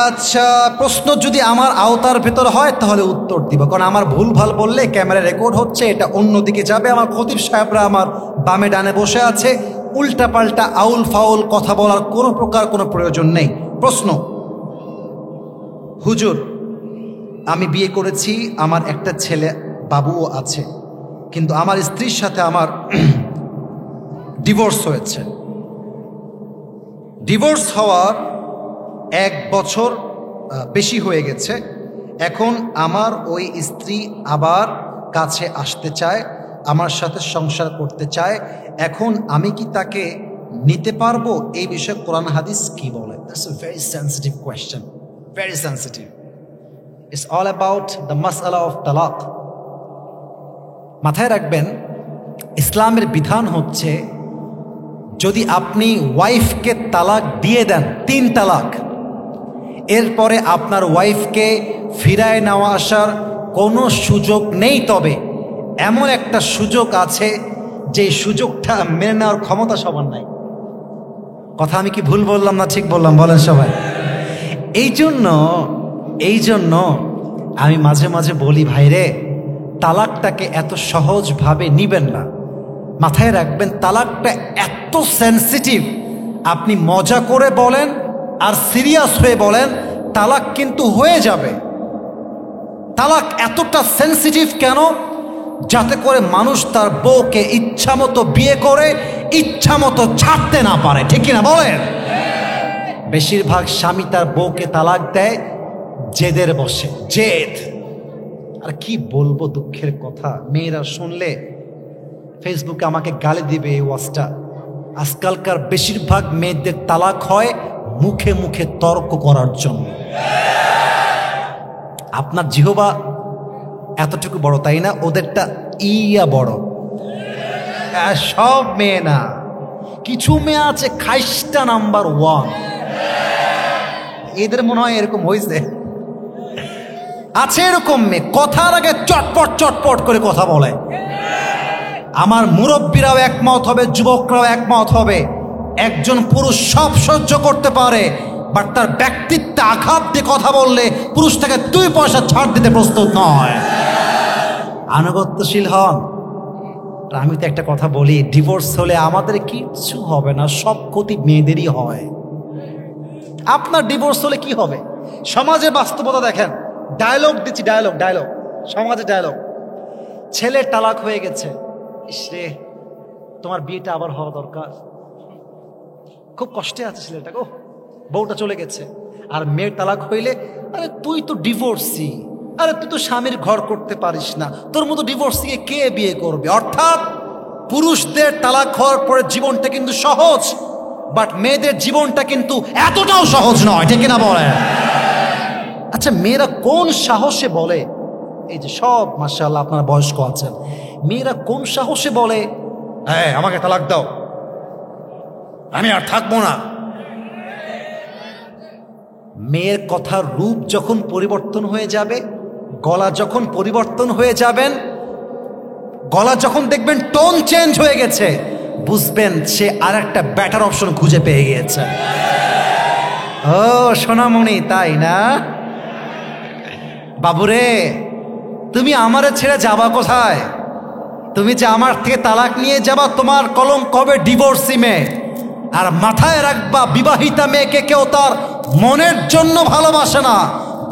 আচ্ছা, প্রশ্ন যদি আমার আওতার ভেতর হয় তাহলে উত্তর দিব, কারণ আমার ভুল ভাল বললে ক্যামেরা রেকর্ড হচ্ছে, এটা অন্যদিকে যাবে। আমার খতিব সাহেবরা আমার বামে ডানে বসে আছে, উল্টা পাল্টা আউল ফাউল কথা বলার কোনো প্রকার কোনো প্রয়োজন নেই। প্রশ্ন, হুজুর আমি বিয়ে করেছি, আমার একটা ছেলে বাবুও আছে, কিন্তু আমার স্ত্রীর সাথে আমার ডিভোর্স হয়েছে। ডিভোর্স হওয়ার 1 বছর বেশি হয়ে গেছে। এখন আমার ওই স্ত্রী আবার কাছে আসতে চায়, আমার সাথে সংসার করতে চায়। এখন আমি কি তাকে নিতে পারবো? এই বিষয়ে কোরআন হাদিস কি বলে? That's a very sensitive question, very sensitive. It's all about the মাসআলা অফ তালাক। মাথায় রাখবেন, ইসলামের বিধান হচ্ছে, যদি আপনি ওয়াইফকে তালাক দিয়ে দেন, 3 তালাক, এরপরে আপনার ওয়াইফকে ফিরায় নেওয়া আসার কোনো সুযোগ নেই। তবে এমন একটা সুযোগ আছে, যে সুযোগটা মেনে নেওয়ার ক্ষমতা সবার নাই। কথা আমি কি ভুল বললাম না ঠিক বললাম? বলেন সবাই। এই জন্য আমি মাঝে মাঝে বলি, ভাইরে তালাকটাকে এত সহজভাবে নিবেন না। মাথায় রাখবেন, তালাকটা এত সেন্সিটিভ। আপনি মজা করে বলেন আর সিরিয়াস হয়ে বলেন, তালাক কিন্তু হয়ে যাবে। তালাক এতটা সেন্সিটিভ কেন? যাতে করে মানুষ তার বউকে ইচ্ছামতো বিয়ে করে ইচ্ছামতো ছাড়তে না পারে, ঠিক কিনা বলেন? বেশিরভাগ স্বামী তার বউকে তালাক দেয় জেদের বসে, জেদ। আর কি বলবো, দুঃখের কথা, মেয়েরা শুনলে ফেসবুকে আমাকে গালি দিবে এই ওয়াজটা। আজকালকার বেশিরভাগ মেয়েদের তালাক হয় মুখে মুখে তর্ক করার জন্য। আপনার জিহবা এতটুকু বড় তাই না, ওদেরটা ইয়া বড়। সব মেয়ে না, কিছু মেয়ে আছে খাইস্টা নাম্বার 1, এদের মনে হয় এরকম হয়েছে। আছে এরকম মেয়ে, কথার আগে চটপট চটপট করে কথা বলে। আমার মুরব্বীরাও একমত হবে, যুবকরাও একমত হবে, একজন পুরুষ সব সহ্য করতে পারে, বাট তার ব্যক্তিত্বে আঘাত দিয়ে কথা বললে পুরুষ থেকে 2 পয়সা ছাড় দিতে প্রস্তুত নয়। আনুগত্যশীল হন। আমি তো একটা কথা বলি, ডিভোর্স হলে আমাদের কিচ্ছু হবে না, সব ক্ষতি মেয়েদেরই হয়। আপনার ডিভোর্স হলে কি হবে? সমাজের বাস্তবতা দেখেন, ডায়লগ দিচ্ছি, ডায়লগ সমাজে ডায়লগ। ছেলের তালাক হয়ে গেছে, ইসরে তোমার বিয়েটা আবার হওয়া দরকার, খুব কষ্টে আছে ছেলেটা, গো বউটা চলে গেছে। আর মেয়ের তালাক হইলে, আরে তুই তো ডিভোর্সি, আরে তুই তো স্বামীর ঘর করতে পারিস না, তোর মতো ডিভোর্সিকে কে বিয়ে করবে? অর্থাৎ পুরুষদের তালাক হওয়ার পরে জীবনটা কিন্তু সহজ, বাট মেয়েদের জীবনটা কিন্তু এতটাও সহজ নয়, ঠিক না বলেন? আচ্ছা, মেয়েরা কোন সাহসে বলে, এই যে সব মাশাআল্লাহ আপনারা বয়স্ক আছেন, মেয়েরা কোন সাহসে বলে হ্যাঁ আমাকে তালাক দাও, আমি আর থাকবো না? মেয়ের কথার রূপ যখন পরিবর্তন হয়ে যাবে, গলা যখন পরিবর্তন হয়ে যাবেন, গলা যখন দেখবেন টোন চেঞ্জ হয়ে গেছে, বুঝবেন সে আর একটা বেটার অপশন খুঁজে পেয়ে গিয়েছে। ও সোনামণি, তাই না? বাবুরে, তুমি আমারে ছেড়ে যাবা কোথায়? তুমি যে আমার থেকে তালাক নিয়ে যাবা, তোমার কলম কবে ডিভোর্সি মেয়ে। আর মাথায় রাখবা, বিবাহিতা মেয়েকে কেউ তার মনের জন্য ভালোবাসে না।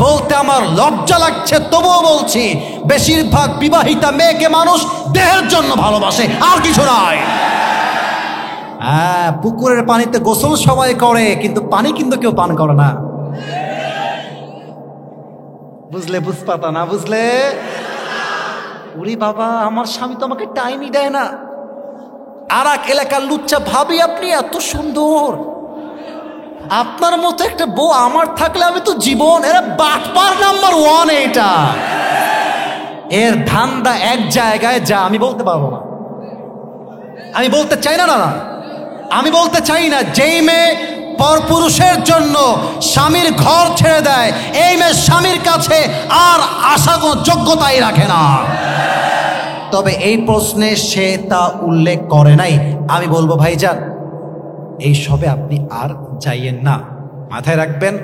বলতে আমার লজ্জা লাগছে, তবুও বলছি, বেশিরভাগ বিবাহিতা মেয়েকে মানুষ দেহের জন্য ভালোবাসে, আর কিছু নয়। হ্যাঁ, পুকুরের পানিতে গোসল সবাই করে, কিন্তু পানি কিন্তু কেউ পান করে না। বুঝলে? বুঝপাতা না বুঝলে? ওরে বাবা, আমার স্বামী তো আমাকে টাইমই দেয় না। আর এক এলাকার লুচ্চা ভাবি, আপনি এত সুন্দর, আপনার মতো একটা বউ আমার থাকলে আমি তো জীবন। এরা বাটপার নাম্বার 1 এটা। এর ধান্দা এক জায়গায় যা, আমি বলতে পারবো না, আমি বলতে চাই না, না আমি বলতে চাই না। যেই মেয়ে পরপুরুষের জন্য স্বামীর ঘর ছেড়ে দেয়, এই মেয়ে স্বামীর কাছে আর আশা কোনো যোগ্যতাই রাখে না। তবে এই প্রশ্নে সে তা উল্লেখ করে নাই। আমি বলবো ভাইজান, এই সবে আপনি আর যাইয়েন না। মাথায় রাখবেন,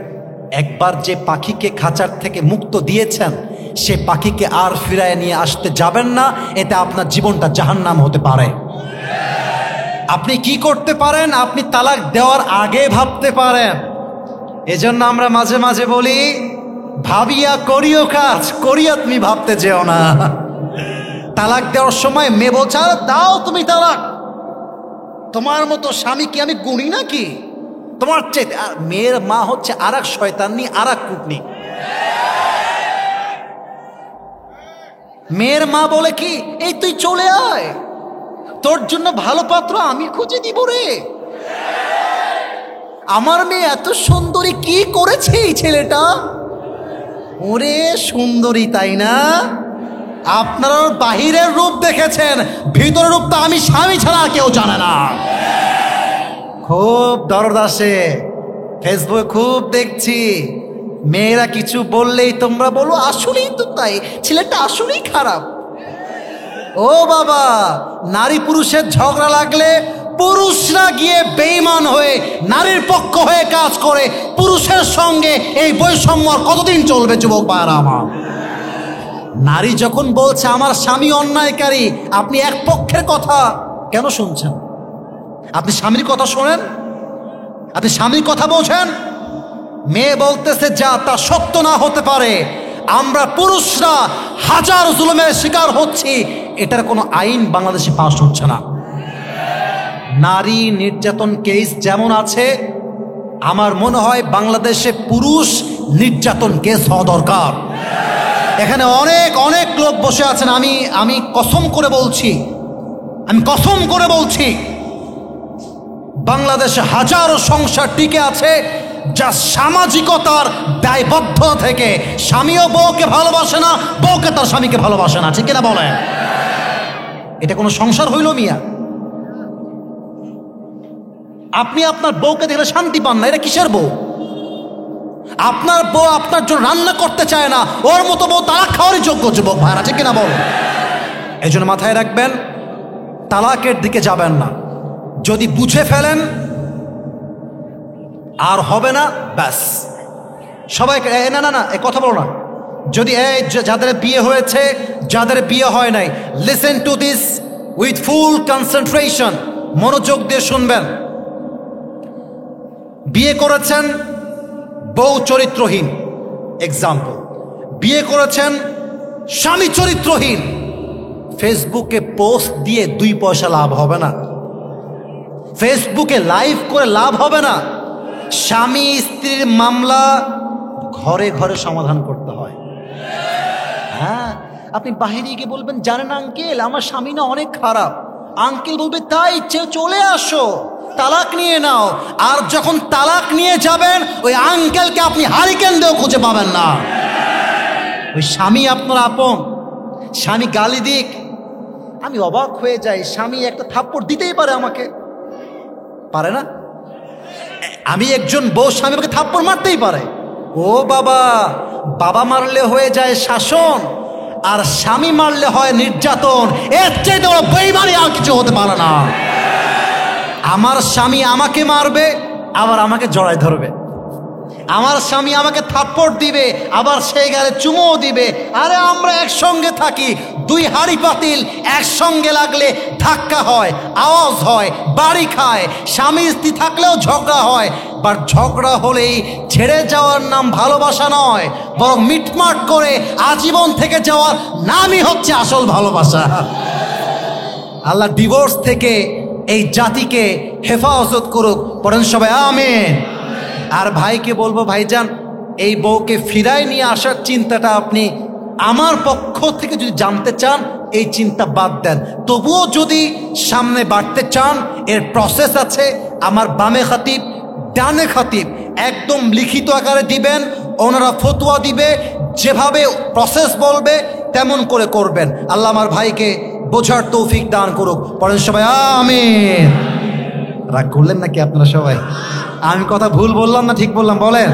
একবার যে পাখিকে খাঁচার থেকে মুক্ত দিয়েছেন, সে পাখিকে আর ফিরায় নিয়ে আসতে যাবেন না, এতে আপনার জীবনটা জাহান্নাম হতে পারে। আপনি কি করতে পারেন? আপনি তালাক দেওয়ার আগে ভাবতে পারেন। এজন্য আমরা মাঝে মাঝে বলি, ভাবিয়া করিও কাজ, করিয়া তুমি ভাবতে যেও না। তালাক দেওয়ার সময় মেয়ে বলছে, দাও তুমি তালাক, তোমার মতো স্বামী কি আমি গুণী নাকি? তোমার চেয়ে মেয়ের মা হচ্ছে আর এক শয়তানি, আর এক কুটনি। মেয়ের মা বলে কি, এই তুই চলে আয়, তোর জন্য ভালো পাত্র আমি খুঁজে দিব রে। আমার মেয়ে এত সুন্দরী, কি করেছে এই ছেলেটা? ওরে সুন্দরী, তাই না? আপনারা বাহিরের রূপ দেখেছেন, ভিতরের রূপটা আমি স্বামী ছাড়া কেউ জানে না। খুব দরদ আসে, ফেসবুকে খুব দেখছি, মেয়েরা কিছু বললেই তোমরা বলো আসলেই তো তাই, ছেলেটা আসলেই খারাপ। ও বাবা, নারী পুরুষের ঝগড়া লাগলে পুরুষরা গিয়ে বেঈমান হয়ে নারীর পক্ষ হয়ে কাজ করে। পুরুষের সঙ্গে এই বৈষম্য কতদিন চলবে যুবক ভাইরা আমার? নারী যখন বলছে আমার স্বামী অন্যায়কারী, আপনি এক পক্ষের কথা কেন শুনছেন? আপনি স্বামীর কথা শোনেন, আপনি স্বামীর কথা বোঝেন। মেয়ে বলতেছে যা তা সত্য না হতে পারে। আমরা পুরুষরা হাজার জুলুমের শিকার হচ্ছি, এটার কোনো আইন বাংলাদেশে পাস হচ্ছে না। নারী নির্যাতন কেস যেমন আছে, আমার মনে হয় বাংলাদেশে পুরুষ নির্যাতন কেস হওয়া দরকার। এখানে অনেক অনেক লোক বসে আছেন, আমি কসম করে বলছি বাংলাদেশে হাজারো সংসার টিকে আছে যা সামাজিকতার দায়বদ্ধ থেকে। স্বামীও বউকে ভালোবাসে না, বউকে তার স্বামীকে ভালোবাসে না, ঠিক কিনা বলেন? এটা কোনো সংসার হইল মিয়া? আপনি আপনার বউকে দেখলে শান্তি পান না, এটা কিসের বউ? আপনার বউ আপনার জন্য রান্না করতে চায় না, ওর মতো বউ তালাক খাওয়ারই যোগ্য যুবক ভাইরা, ঠিক কিনা বল? এই জন্য মাথায় রাখবেন, তালাকের দিকে যাবেন না। যদি বুঝে ফেলেন আর হবে না, ব্যাস সবাইকে না এ কথা বলো না। যদি যাদের বিয়ে হয়েছে, যাদের বিয়ে হয় নাই, listen to this with full concentration, মনোযোগ দিয়ে শুনবেন। বিয়ে করেছেন বউ চরিত্রহীন, এক্সাম্পল। বিয়ে করেছেন স্বামী চরিত্রহীন, ফেসবুকে পোস্ট দিয়ে 2 পয়সা লাভ হবে না, ফেসবুকে লাইভ করে লাভ হবে না। স্বামী স্ত্রীর মামলা ঘরে ঘরে সমাধান করতে হয়। হ্যাঁ, আপনি বাহিরে গিয়ে বলবেন, জানেন আঙ্কেল আমার স্বামী না অনেক খারাপ, আঙ্কেল বলবে তাই চলে আসো তালাক নিয়ে নাও। আর যখন তালাক নিয়ে যাবেন, ওই আঙ্কেলকে আপনি হারিকেন দিয়েও খুঁজে পাবেন না। ওই স্বামী আপনার আপন, স্বামী গালি দিক, আমি অবাক হয়ে যাই, স্বামী একটা থাপ্পড় দিতেই পারে আমাকে, পারে না? আমি একজন বউ, স্বামী আমাকে থাপ্পড় মারতেই পারে। ও বাবা, বাবা মারলে হয়ে যায় শাসন, আর স্বামী মারলে হয় নির্যাতন। এর চেয়ে বড় বেঈমানি আর কিছু হতে পারে না। আমার স্বামী আমাকে মারবে, আবার আমাকে জড়ায় ধরবে। আমার স্বামী আমাকে থাপ্পড় দিবে, আবার সেই গালে চুমোও দিবে। আরে আমরা একসঙ্গে থাকি, 2 হাঁড়ি পাতিল একসঙ্গে লাগলে ধাক্কা হয়, আওয়াজ হয়, বাড়ি খায়। স্বামী স্ত্রী থাকলেও ঝগড়া হয়, বাট ঝগড়া হলেই ছেড়ে যাওয়ার নাম ভালোবাসা নয়, বরং মিটমাট করে আজীবন থেকে যাওয়ার নামই হচ্ছে আসল ভালোবাসা। আল্লাহ ডিভোর্স থেকে এই জাতিকে হেফাজত করুক, পড়েন সবাই আমিন। আর ভাইকে বলবো, ভাইজান এই বউকে ফিরায় নিয়ে আসার চিন্তাটা আপনি আমার পক্ষ থেকে যদি জানতে চান, এই চিন্তা বাদ দেন। তবুও যদি সামনে বাড়তে চান, এর প্রসেস আছে। আমার বামে খাতিব, ডানে খাতিব, একদম লিখিত আকারে দিবেন, ওনারা ফতোয়া দিবে, যেভাবে প্রসেস বলবে তেমন করে করবেন। আল্লাহ আমার ভাইকে বোঝার তৌফিক দান করুক, পড়েন সবাই আমিন। রাগ করলেন নাকি আপনারা সবাই? আমি কথা ভুল বললাম না ঠিক বললাম বলেন?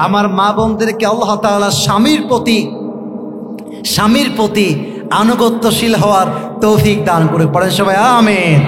আমার মা বোনদেরকে আল্লাহ তাআলা স্বামীর প্রতি আনুগত্যশীল হওয়ার তৌফিক দান করুক, পড়েন সবাই আমিন।